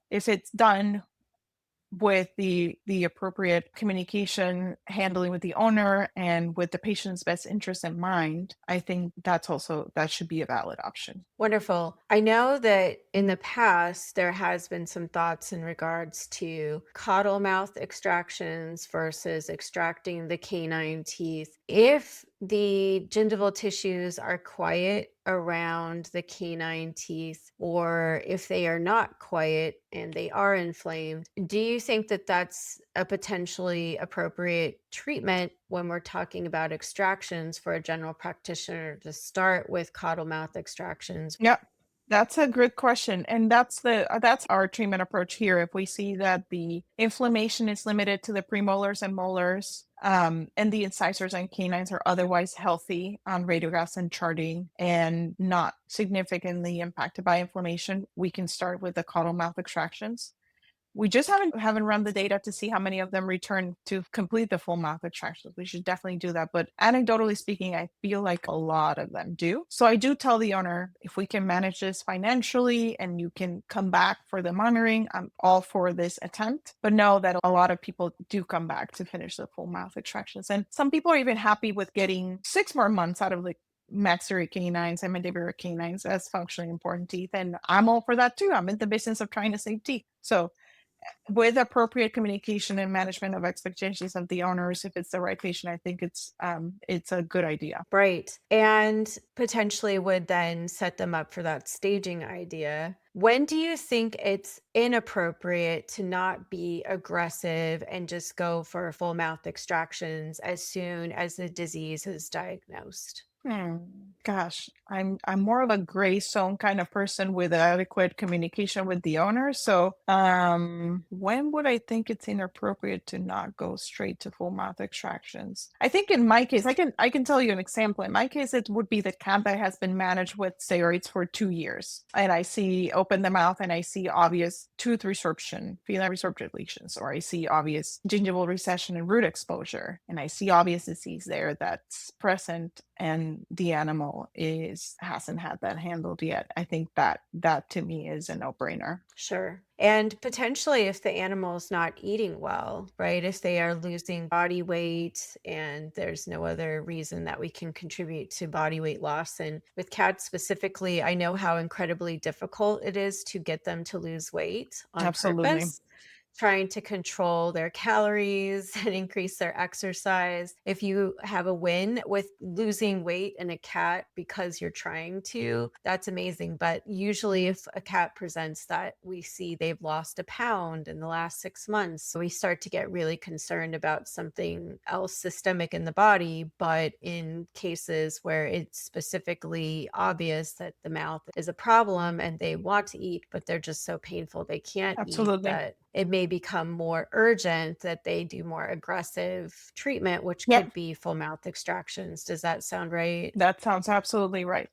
if it's done with the appropriate communication, handling with the owner, and with the patient's best interest in mind, I think that should be a valid option. Wonderful. I know that in the past, there has been some thoughts in regards to caudal mouth extractions versus extracting the canine teeth. If the gingival tissues are quiet around the canine teeth, or if they are not quiet and they are inflamed, do you think that that's a potentially appropriate treatment when we're talking about extractions for a general practitioner to start with caudal mouth extractions? Yeah, that's a good question. And that's our treatment approach here. If we see that the inflammation is limited to the premolars and molars, and the incisors and canines are otherwise healthy on radiographs and charting and not significantly impacted by inflammation, we can start with the caudal mouth extractions. We just haven't run the data to see how many of them return to complete the full mouth extractions. We should definitely do that. But anecdotally speaking, I feel like a lot of them do. So I do tell the owner, if we can manage this financially and you can come back for the monitoring, I'm all for this attempt. But know that a lot of people do come back to finish the full mouth extractions. And some people are even happy with getting 6 more months out of the maxillary canines and mandibular canines as functionally important teeth. And I'm all for that too. I'm in the business of trying to save teeth. So with appropriate communication and management of expectations of the owners, if it's the right patient, I think it's a good idea. Right. And potentially would then set them up for that staging idea. When do you think it's inappropriate to not be aggressive and just go for full mouth extractions as soon as the disease is diagnosed? Hmm. Gosh, I'm more of a gray zone kind of person with adequate communication with the owner. So, when would I think it's inappropriate to not go straight to full mouth extractions? I think in my case, I can tell you an example. In my case, it would be the cat that has been managed with steroids for 2 years, and I see open the mouth and I see obvious tooth resorption, feline resorptive lesions, or I see obvious gingival recession and root exposure, and I see obvious disease there that's present and the animal is hasn't had that handled yet. I think that to me is a no-brainer. Sure. And potentially, if the animal's not eating well, right? If they are losing body weight and there's no other reason that we can contribute to body weight loss. And with cats specifically, I know how incredibly difficult it is to get them to lose weight on Absolutely. purpose, trying to control their calories and increase their exercise. If you have a win with losing weight in a cat because you're trying to, that's amazing. But usually, if a cat presents that we see they've lost a pound in the last 6 months, we start to get really concerned about something else systemic in the body. But in cases where it's specifically obvious that the mouth is a problem and they want to eat, but they're just so painful they can't eat, Absolutely. that it may become more urgent that they do more aggressive treatment, which Yep. could be full mouth extractions. Does that sound right? That sounds absolutely right.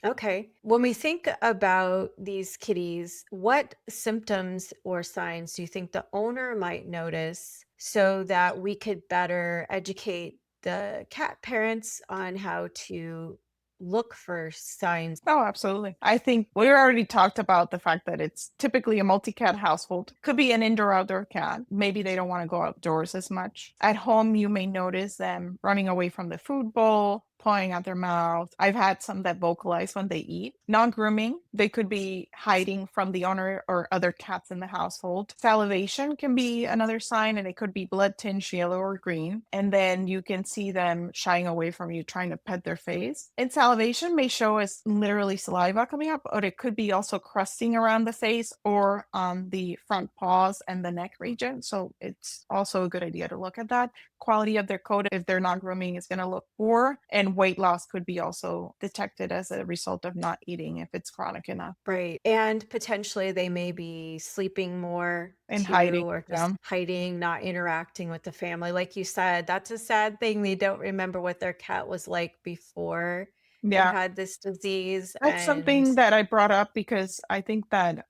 Okay. When we think about these kitties, what symptoms or signs do you think the owner might notice so that we could better educate the cat parents on how to look for signs? Oh, absolutely. I think we already talked about the fact that it's typically a multi-cat household. Could be an indoor outdoor cat. Maybe they don't want to go outdoors as much. At home, you may notice them running away from the food bowl, pawing at their mouth. I've had some that vocalize when they eat. Non-grooming, they could be hiding from the owner or other cats in the household. Salivation can be another sign, and it could be blood tinged yellow or green. And then you can see them shying away from you, trying to pet their face. And salivation may show as literally saliva coming up, but it could be also crusting around the face or on the front paws and the neck region. So it's also a good idea to look at that. Quality of their coat, if they're not grooming, is going to look poor, and weight loss could be also detected as a result of not eating if it's chronic enough. Right. And potentially they may be sleeping more And hiding. too, or Yeah. just hiding, not interacting with the family. Like you said, that's a sad thing. They don't remember what their cat was like before it Yeah. had this disease. That's And something that I brought up because I think that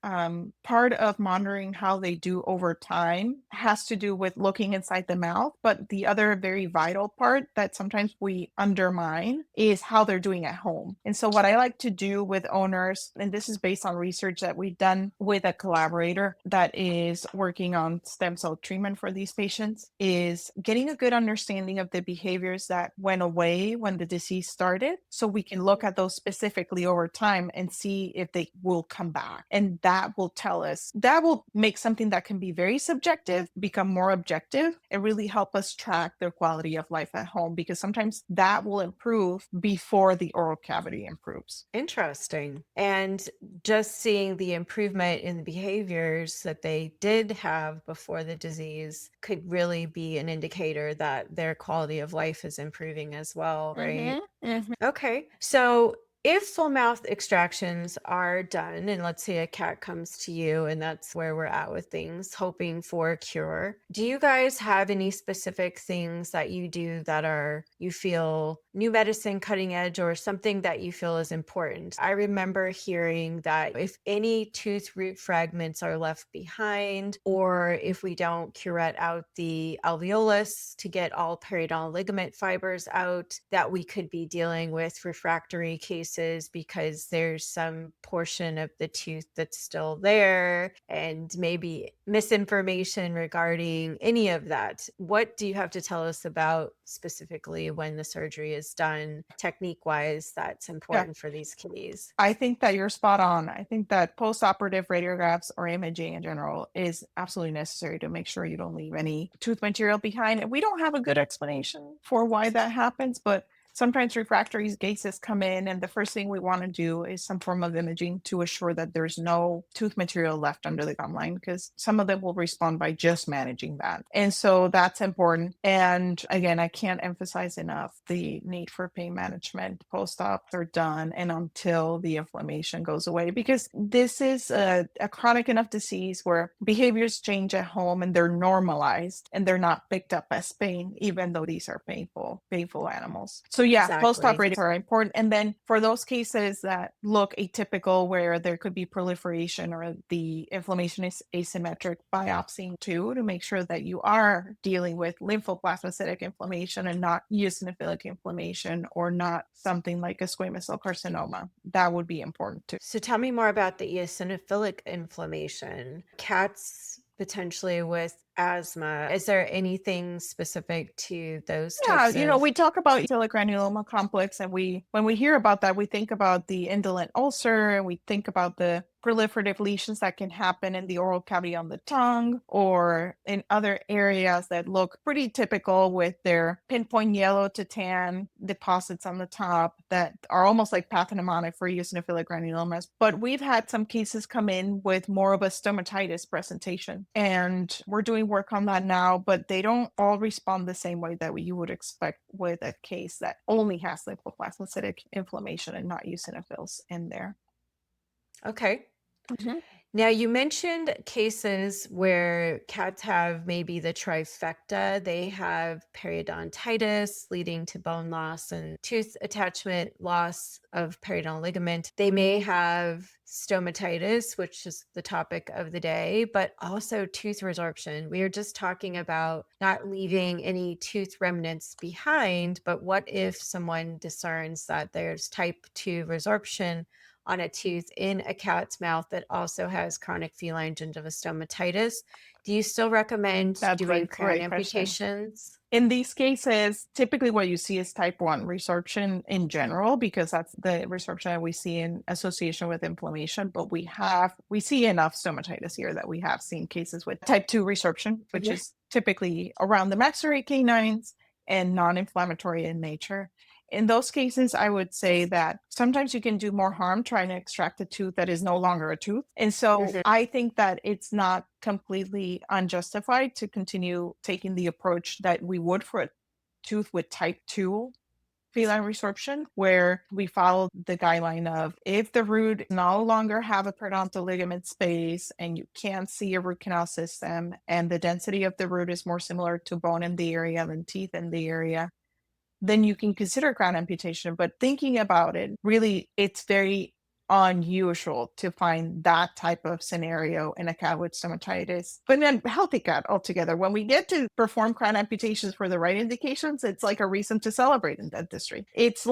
part of monitoring how they do over time has to do with looking inside the mouth. But the other very vital part that sometimes we undermine is how they're doing at home. And so, what I like to do with owners, and this is based on research that we've done with a collaborator that is working on stem cell treatment for these patients, is getting a good understanding of the behaviors that went away when the disease started. So, we can look at those specifically over time and see if they will come back. And that will tell us, that will make something that can be very subjective become more objective and really help us track their quality of life at home, because sometimes that will improve before the oral cavity improves. interesting. And just seeing the improvement in the behaviors that they did have before the disease could really be an indicator that their quality of life is improving as well, right? Okay. So if full mouth extractions are done, and let's say a cat comes to you, and that's where we're at with things, hoping for a cure, do you guys have any specific things that you do that are, you feel, new medicine, cutting edge, or something that you feel is important? I remember hearing that if any tooth root fragments are left behind, or if we don't curette out the alveolus to get all periodontal ligament fibers out, that we could be dealing with refractory cases because there's some portion of the tooth that's still there, and maybe misinformation regarding any of that. What do you have to tell us about specifically when the surgery is done, technique wise, that's Yeah. important for these kitties? I think that you're spot on. I think that post-operative radiographs or imaging in general is absolutely necessary to make sure you don't leave any tooth material behind. And we don't have a good explanation for why that happens, but sometimes refractory cases come in, and the first thing we want to do is some form of imaging to assure that there's no tooth material left under the gum line, because some of them will respond by just managing that. And so that's important. And again, I can't emphasize enough the need for pain management post-op are done and until the inflammation goes away, because this is a chronic enough disease where behaviors change at home and they're normalized and they're not picked up as pain, even though these are painful animals. So yeah, Exactly. post-operative are important. And then for those cases that look atypical, where there could be proliferation or the inflammation is asymmetric, biopsying too, to make sure that you are dealing with lymphoplasmacytic inflammation and not eosinophilic inflammation, or not something like a squamous cell carcinoma. That would be important too. So tell me more about the eosinophilic inflammation. Cats potentially with asthma. Is there anything specific to those types of... we talk about eosinophilic granuloma complex, and when we hear about that, we think about the indolent ulcer, and we think about the proliferative lesions that can happen in the oral cavity on the tongue or in other areas that look pretty typical, with their pinpoint yellow to tan deposits on the top that are almost like pathognomonic for eosinophilic granulomas. But we've had some cases come in with more of a stomatitis presentation, and we're doing work on that now, but they don't all respond the same way that you would expect with a case that only has lymphoplasmacytic inflammation and not eosinophils in there. Okay. Now, you mentioned cases where cats have maybe the trifecta. They have periodontitis leading to bone loss and tooth attachment, loss of periodontal ligament. They may have stomatitis, which is the topic of the day, but also tooth resorption. We are just talking about not leaving any tooth remnants behind, but what if someone discerns that there's type 2 resorption on a tooth in a cat's mouth that also has chronic feline gingivostomatitis? Do you still recommend doing crown amputations? In these cases, typically what you see is type 1 resorption in general, because that's the resorption that we see in association with inflammation. But we see enough stomatitis here that we have seen cases with type 2 resorption, which is typically around the maxillary canines and non-inflammatory in nature. In those cases, I would say that sometimes you can do more harm trying to extract a tooth that is no longer a tooth. And so I think that it's not completely unjustified to continue taking the approach that we would for a tooth with type 2 feline resorption, where we follow the guideline of, if the root no longer have a periodontal ligament space and you can't see a root canal system and the density of the root is more similar to bone in the area than teeth in the area, then you can consider crown amputation. But thinking about it, really, it's very unusual to find that type of scenario in a cat with stomatitis, but then healthy cat altogether. When we get to perform crown amputations for the right indications, it's like a reason to celebrate in dentistry. It's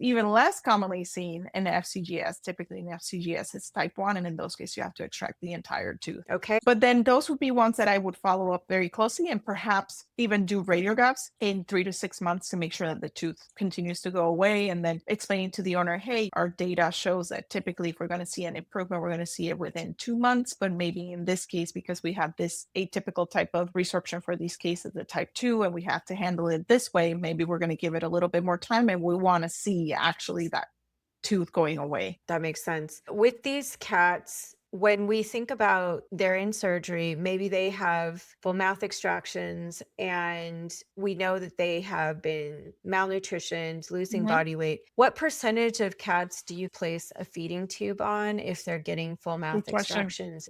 even less commonly seen in FCGS. Typically in FCGS, it's type 1, and in those cases, you have to extract the entire tooth. Okay. But then those would be ones that I would follow up very closely, and perhaps even do radiographs in 3 to 6 months to make sure that the tooth continues to go away, and then explaining to the owner, hey, our data shows that typically if we're going to see an improvement, we're going to see it within 2 months. But maybe in this case, because we have this atypical type of resorption for these cases, the type 2, and we have to handle it this way, maybe we're going to give it a little bit more time, and we want to see actually that tooth going away. That makes sense. With these cats, when we think about they're in surgery, maybe they have full mouth extractions, and we know that they have been malnutritioned, losing body weight. What percentage of cats do you place a feeding tube on if they're getting full mouth extractions?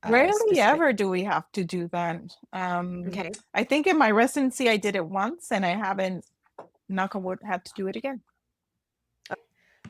Rarely ever do we have to do that. Okay. I think in my residency, I did it once, and I haven't, knock on wood, had to do it again.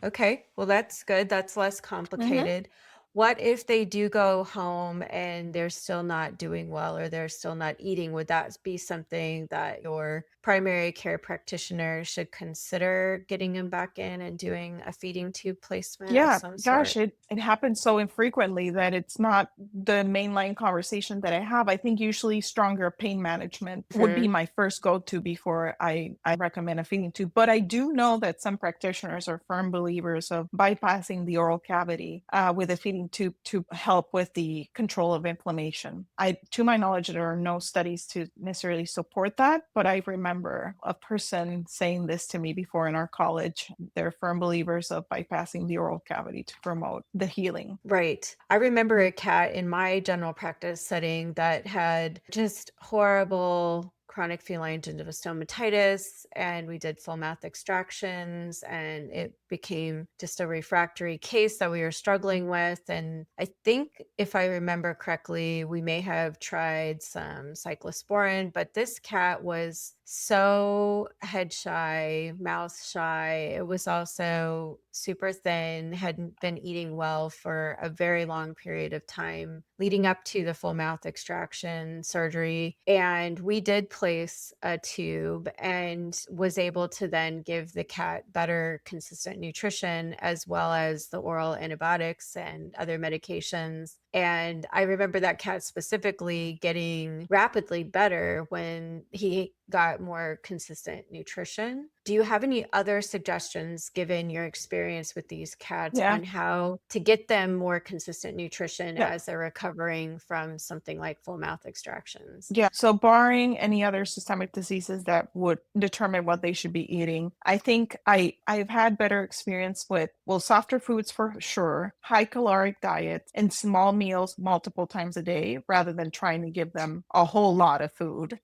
Okay. Well, that's good. That's less complicated. What if they do go home and they're still not doing well, or they're still not eating? Would that be something that your primary care practitioner should consider, getting them back in and doing a feeding tube placement? Yeah, gosh, it happens so infrequently that it's not the mainline conversation that I have. I think usually stronger pain management would be my first go-to before I recommend a feeding tube. But I do know that some practitioners are firm believers of bypassing the oral cavity with a feeding known to help with the control of inflammation. To my knowledge, there are no studies to necessarily support that, but I remember a person saying this to me before in our college. They're firm believers of bypassing the oral cavity to promote the healing. Right. I remember a cat in my general practice setting that had just horrible chronic feline gingivostomatitis, and we did full mouth extractions, and it became just a refractory case that we were struggling with. And I think, if I remember correctly, we may have tried some cyclosporin, but this cat was so head shy, mouth shy. It was also super thin, hadn't been eating well for a very long period of time leading up to the full mouth extraction surgery. And we did place a tube and was able to then give the cat better, consistent nutrition, as well as the oral antibiotics and other medications. And I remember that cat specifically getting rapidly better when he got more consistent nutrition. Do you have any other suggestions, given your experience with these cats, Yeah. on how to get them more consistent nutrition Yeah. as they're recovering from something like full mouth extractions? Yeah. So barring any other systemic diseases that would determine what they should be eating, I think I've had better experience with, well, softer foods for sure, high caloric diets, and small meals multiple times a day rather than trying to give them a whole lot of food.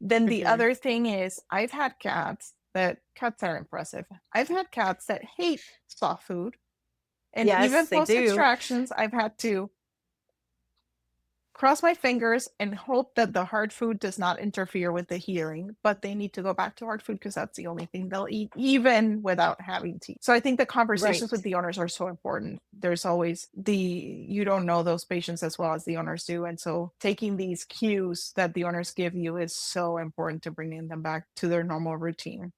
Then the Mhm. other thing is, cats are impressive. I've had cats that hate soft food. And even Yes, they post do. extractions, I've had to cross my fingers and hope that the hard food does not interfere with the healing, but they need to go back to hard food because that's the only thing they'll eat, even without having teeth. So I think the conversations Right. with the owners are so important. There's always you don't know those patients as well as the owners do. And so taking these cues that the owners give you is so important to bringing them back to their normal routine.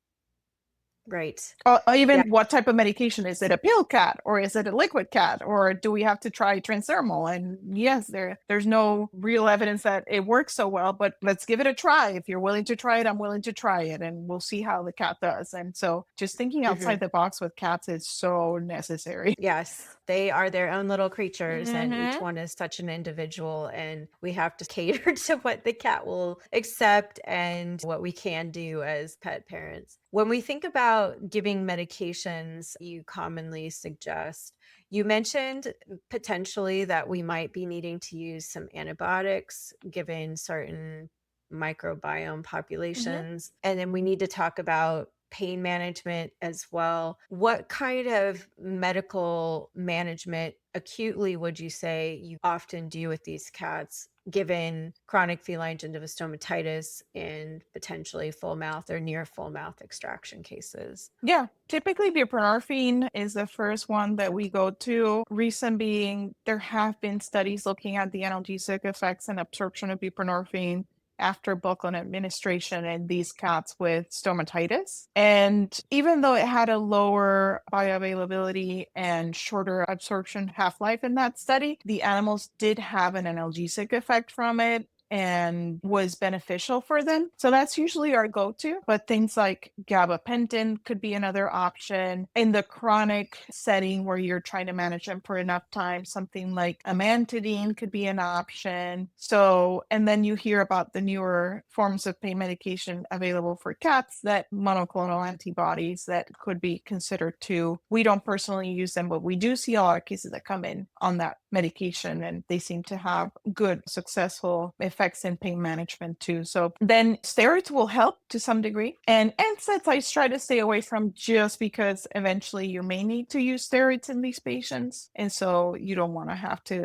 Right. Even Yeah. what type of medication? Is it a pill cat or is it a liquid cat, or do we have to try transdermal? And yes, there's no real evidence that it works so well, but let's give it a try. If you're willing to try it, I'm willing to try it, and we'll see how the cat does. And so just thinking outside the box with cats is so necessary. Yes, they are their own little creatures, and each Mm-hmm. one is such an individual, and we have to cater to what the cat will accept and what we can do as pet parents. When we think about giving medications you commonly suggest, you mentioned potentially that we might be needing to use some antibiotics given certain microbiome Mm-hmm. populations. And then we need to talk about pain management as well. What kind of medical management acutely would you say you often do with these cats, given chronic feline gingivostomatitis and potentially full mouth or near full mouth extraction cases? Yeah, typically buprenorphine is the first one that we go to. Reason being, there have been studies looking at the analgesic effects and absorption of buprenorphine after buccal administration in these cats with stomatitis. And even though it had a lower bioavailability and shorter absorption half-life in that study, the animals did have an analgesic effect from it and was beneficial for them. So that's usually our go-to. But things like gabapentin could be another option. In the chronic setting where you're trying to manage them for enough time, something like amantadine could be an option. So, and then you hear about the newer forms of pain medication available for cats, that monoclonal antibodies that could be considered too. We don't personally use them, but we do see a lot of cases that come in on that medication, and they seem to have good, successful effects in pain management too. So then steroids will help to some degree. And NSAIDs I try to stay away from, just because eventually you may need to use steroids in these patients. And so you don't want to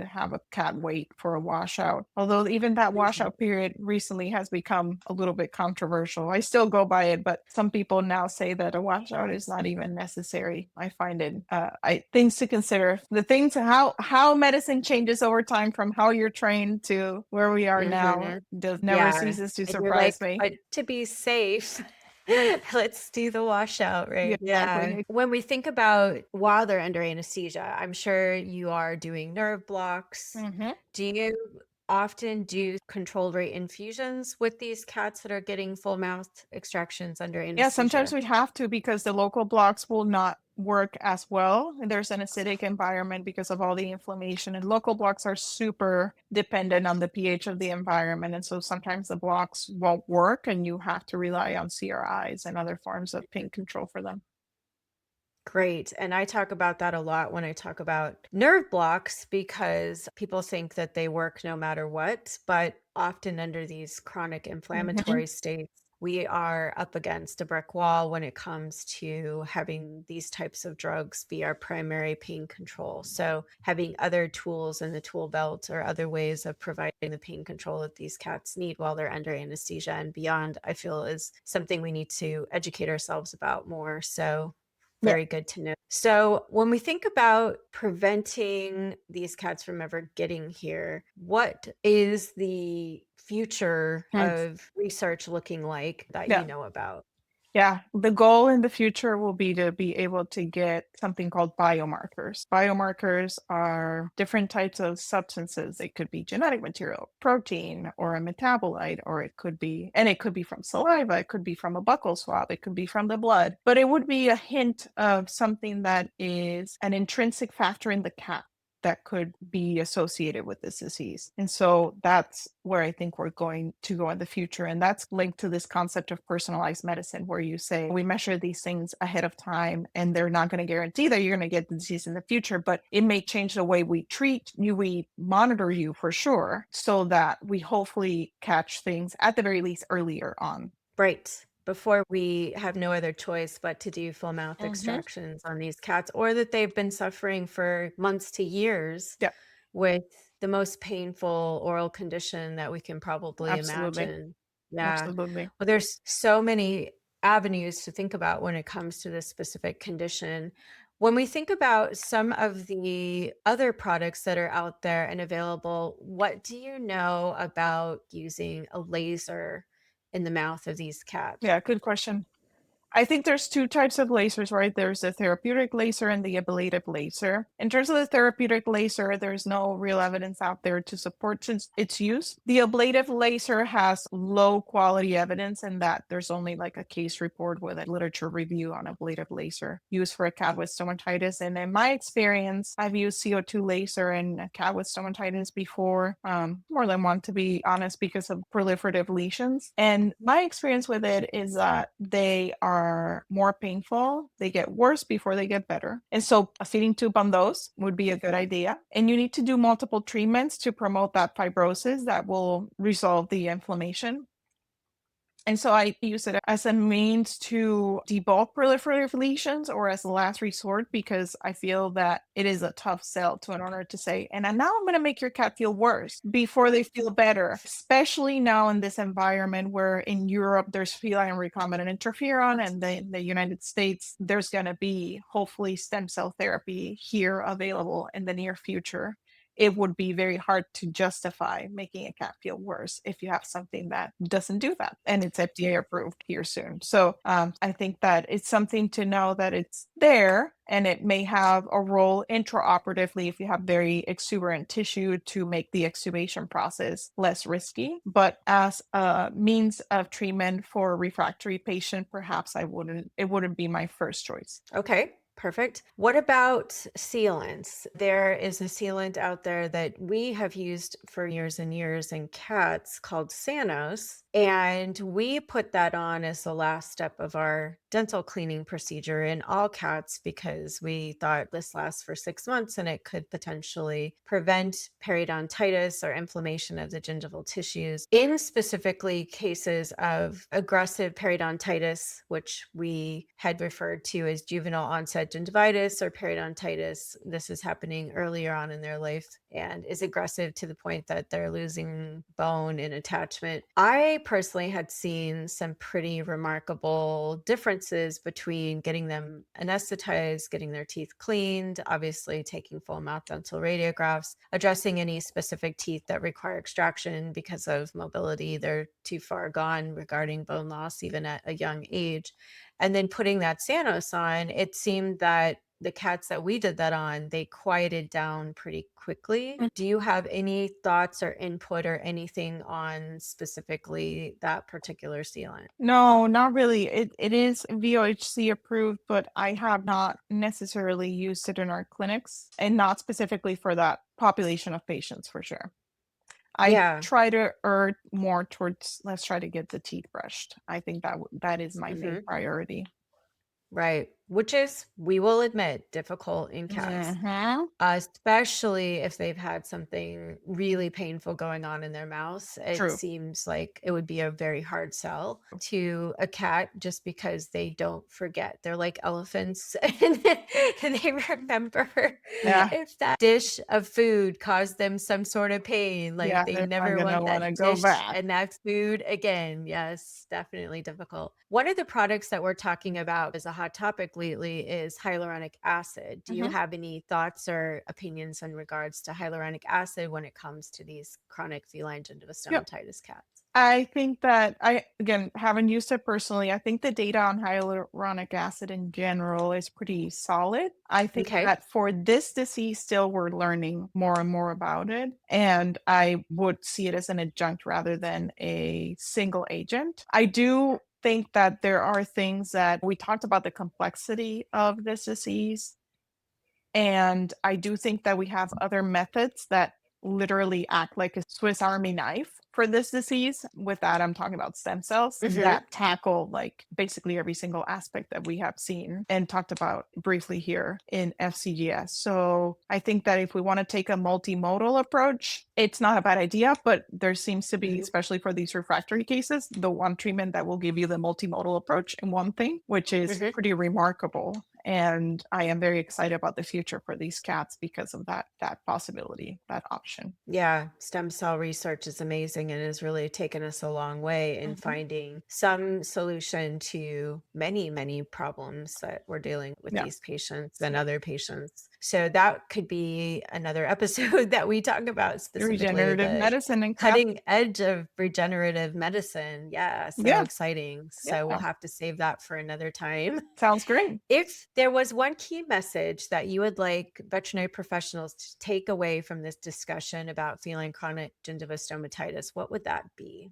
have a cat wait for a washout. Although even that washout period recently has become a little bit controversial. I still go by it, but some people now say that a washout is not even necessary. I find it things to consider. The things how medicine changes over time from how you're trained to where we are now does never Yeah. ceases to And you're like, surprise me. but to be safe, let's do the washout, Yeah, right? Yeah. exactly. When we think about while they're under anesthesia, I'm sure you are doing nerve blocks. Mhm. Do you often do controlled rate infusions with these cats that are getting full mouth extractions under Yeah, sometimes anesthesia? we have to, because the local blocks will not work as well. And there's an acidic environment because of all the inflammation, and local blocks are super dependent on the pH of the environment. And so sometimes the blocks won't work and you have to rely on CRIs and other forms of pain control for them. Great. And I talk about that a lot when I talk about nerve blocks because people think that they work no matter what, but often under these chronic Mhm. inflammatory states, we are up against a brick wall when it comes to having these types of drugs be our primary pain control. So, having other tools in the tool belt or other ways of providing the pain control that these cats need while they're under anesthesia and beyond, I feel is something we need to educate ourselves about more. So, Yeah. very good to know. So, when we think about preventing these cats from ever getting here, what is the future Mm. of research looking like that you Yeah. know about? Yeah, the goal in the future will be to be able to get something called biomarkers. Biomarkers are different types of substances. It could be genetic material, protein, or a metabolite, or it could be from saliva, it could be from a buccal swab, it could be from the blood, but it would be a hint of something that is an intrinsic factor in the cat that could be associated with this disease. And so that's where I think we're going to go in the future. And that's linked to this concept of personalized medicine, where you say we measure these things ahead of time and they're not going to guarantee that you're going to get the disease in the future, but it may change the way we treat you, we monitor you for sure, so that we hopefully catch things at the very least earlier on. Right. Before we have no other choice but to do full mouth Hmm. extractions on these cats, or that they've been suffering for months to years Yeah, with the most painful oral condition that we can probably absolutely. imagine. Yeah. Absolutely. Well, there's so many avenues to think about when it comes to this specific condition. When we think about some of the other products that are out there and available, what do you know about using a laser in the mouth of these cats? Yeah, good question. I think there's two types of lasers, right? There's the therapeutic laser and the ablative laser. In terms of the therapeutic laser, there's no real evidence out there to support its use. The ablative laser has low quality evidence in that there's only like a case report with a literature review on ablative laser used for a cat with stomatitis. And in my experience, I've used CO2 laser in a cat with stomatitis before, more than one to be honest, because of proliferative lesions. And my experience with it is that they are more painful. They get worse before they get better. And so a feeding tube on those would be a good idea. And you need to do multiple treatments to promote that fibrosis that will resolve the inflammation. And so I use it as a means to debulk proliferative lesions or as a last resort, because I feel that it is a tough sell to an owner to say, and now I'm going to make your cat feel worse before they feel better, especially now in this environment where in Europe there's feline recombinant interferon, and in the United States there's going to be hopefully stem cell therapy here available in the near future. It would be very hard to justify making a cat feel worse if you have something that doesn't do that, and it's FDA approved here soon. So I think that it's something to know that it's there, and it may have a role intraoperatively if you have very exuberant tissue to make the extubation process less risky. But as a means of treatment for a refractory patient, perhaps it wouldn't be my first choice. Okay, perfect. What about sealants? There is a sealant out there that we have used for years and years in cats called Sanos, and we put that on as the last step of our dental cleaning procedure in all cats because we thought this lasts for 6 months and it could potentially prevent periodontitis or inflammation of the gingival tissues. In specifically cases of aggressive periodontitis, which we had referred to as juvenile onset gingivitis or periodontitis, this is happening earlier on in their life and is aggressive to the point that they're losing bone and attachment. I personally had seen some pretty remarkable differences between getting them anesthetized, getting their teeth cleaned, obviously taking full mouth dental radiographs, addressing any specific teeth that require extraction because of mobility. They're too far gone regarding bone loss, even at a young age. And then putting that Sanos on, it seemed that the cats that we did that on, they quieted down pretty quickly. Do you have any thoughts or input or anything on specifically that particular sealant? No, not really. It is VOHC approved, but I have not necessarily used it in our clinics and not specifically for that population of patients for sure. I Yeah. try to err more towards let's try to get the teeth brushed. I think that is my main Hmm. priority. Right. Which is, we will admit, difficult in cats. Mhm. Especially if they've had something really painful going on in their mouth. It True. seems like it would be a very hard sell to a cat just because they don't forget. They're like elephants and they remember Yeah. if that dish of food caused them some sort of pain. Like Yeah, they they're not never gonna want want that to go dish back. and that food again. Yes, definitely difficult. One of the products that we're talking about as a hot topic lately is hyaluronic acid. Do you Mhm. have any thoughts or opinions in regards to hyaluronic acid when it comes to these chronic feline Yep. gingivitis cats? I think that I, again, haven't used it personally. I think the data on hyaluronic acid in general is pretty solid. I think Okay. that for this disease, still we're learning more and more about it. And I would see it as an adjunct rather than a single agent. I do think that there are things that we talked about the complexity of this disease. And I do think that we have other methods that literally act like a Swiss Army knife for this disease. With that, I'm talking about stem cells Hmm. that tackle like basically every single aspect that we have seen and talked about briefly here in FCGS. So I think that if we want to take a multimodal approach, it's not a bad idea, but there seems to be, Hmm. especially for these refractory cases, the one treatment that will give you the multimodal approach in one thing, which is Hmm. pretty remarkable. And I am very excited about the future for these cats because of that possibility, that option. Yeah, stem cell research is amazing and has really taken us a long way in Mhm. finding some solution to many, many problems that we're dealing with Yeah. these patients and other patients. So that could be another episode that we talk about specifically Regenerative the medicine and cats. cutting edge of regenerative medicine. Yeah, so Yeah. exciting. So we'll Yeah. have to save that for another time. Sounds great. If there was one key message that you would like veterinary professionals to take away from this discussion about feline chronic gingivostomatitis, what would that be?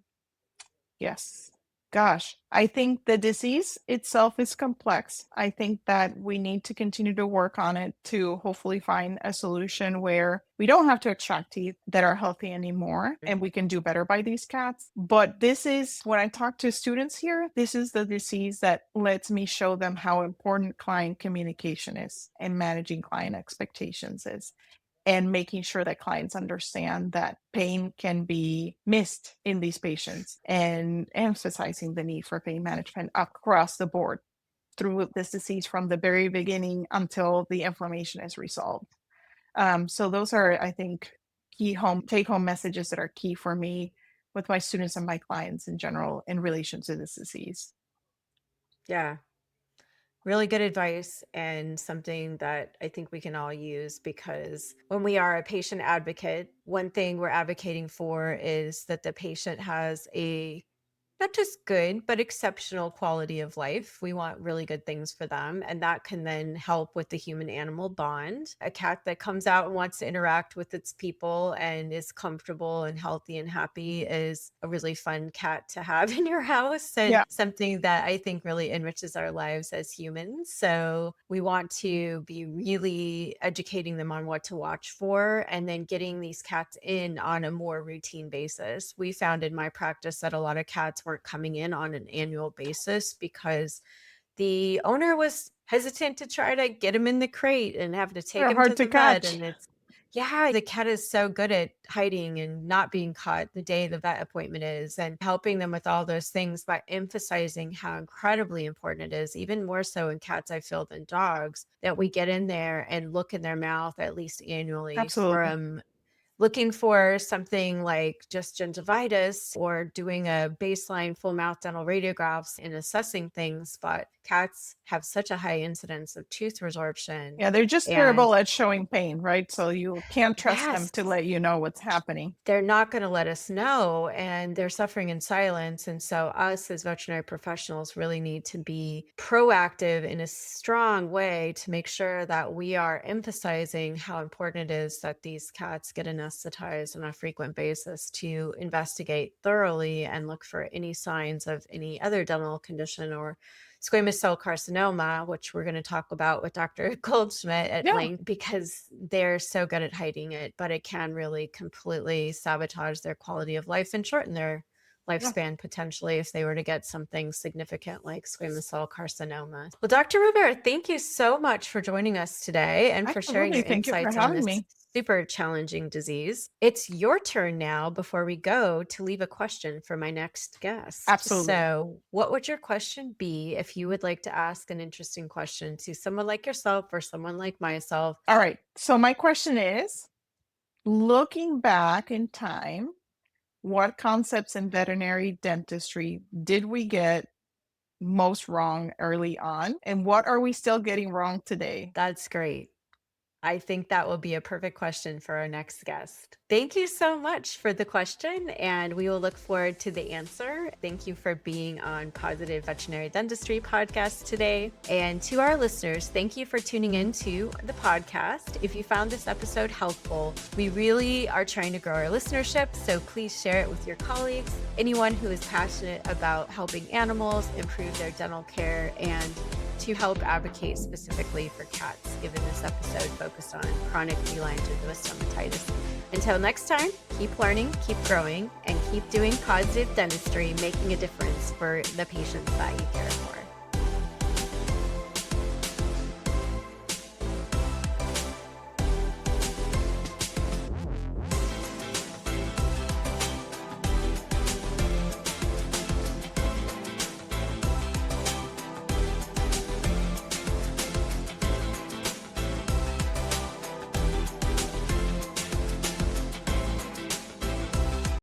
Yes. Gosh, I think the disease itself is complex. I think that we need to continue to work on it to hopefully find a solution where we don't have to extract teeth that are healthy anymore and we can do better by these cats. But this is when I talk to students here, this is the disease that lets me show them how important client communication is and managing client expectations is and making sure that clients understand that pain can be missed in these patients and emphasizing the need for pain management across the board through this disease from the very beginning until the inflammation is resolved. So those are, I think, key home take home messages that are key for me with my students and my clients in general in relation to this disease. Yeah, really good advice and something that I think we can all use because when we are a patient advocate, one thing we're advocating for is that the patient has a not just good, but exceptional quality of life. We want really good things for them. And that can then help with the human animal bond. A cat that comes out and wants to interact with its people and is comfortable and healthy and happy is a really fun cat to have in your house and Yeah, something that I think really enriches our lives as humans. So we want to be really educating them on what to watch for and then getting these cats in on a more routine basis. We found in my practice that a lot of cats weren't coming in on an annual basis because the owner was hesitant to try to get him in the crate and have to take they're him to hard to the vet. catch. And it's, yeah, the cat is so good at hiding and not being caught the day the vet appointment is and helping them with all those things by emphasizing how incredibly important it is, even more so in cats, I feel, than dogs, that we get in there and look in their mouth at least annually Absolutely. looking for something like just gingivitis or doing a baseline full mouth dental radiographs and assessing things. But cats have such a high incidence of tooth resorption. Yeah, they're just And terrible at showing pain, right? So you can't trust them yes, to let you know what's happening. they're not going to let us know, and they're suffering in silence. And so us as veterinary professionals really need to be proactive in a strong way to make sure that we are emphasizing how important it is that these cats get anesthetized on a frequent basis to investigate thoroughly and look for any signs of any other dental condition or squamous cell carcinoma, which we're going to talk about with Dr. Goldschmidt at length, because they're so good at hiding it, but it can really completely sabotage their quality of life and shorten their lifespan potentially if they were to get something significant like squamous cell carcinoma. Well, Dr. Rivera, thank you so much for joining us today and for sharing your insights on this super challenging disease. It's your turn now before we go to leave a question for my next guest. Absolutely. So what would your question be if you would like to ask an interesting question to someone like yourself or someone like myself? All right. So my question is, looking back in time, what concepts in veterinary dentistry did we get most wrong early on? And what are we still getting wrong today? That's great. I think that will be a perfect question for our next guest. Thank you so much for the question, and we will look forward to the answer. Thank you for being on Pawsitive Veterinary Dentistry Podcast today. And to our listeners, thank you for tuning in to the podcast. If you found this episode helpful, we really are trying to grow our listenership, so please share it with your colleagues, anyone who is passionate about helping animals improve their dental care and to help advocate specifically for cats, given this episode focused on chronic feline gingivostomatitis. Until next time, keep learning, keep growing, and keep doing positive dentistry, making a difference for the patients that you care for.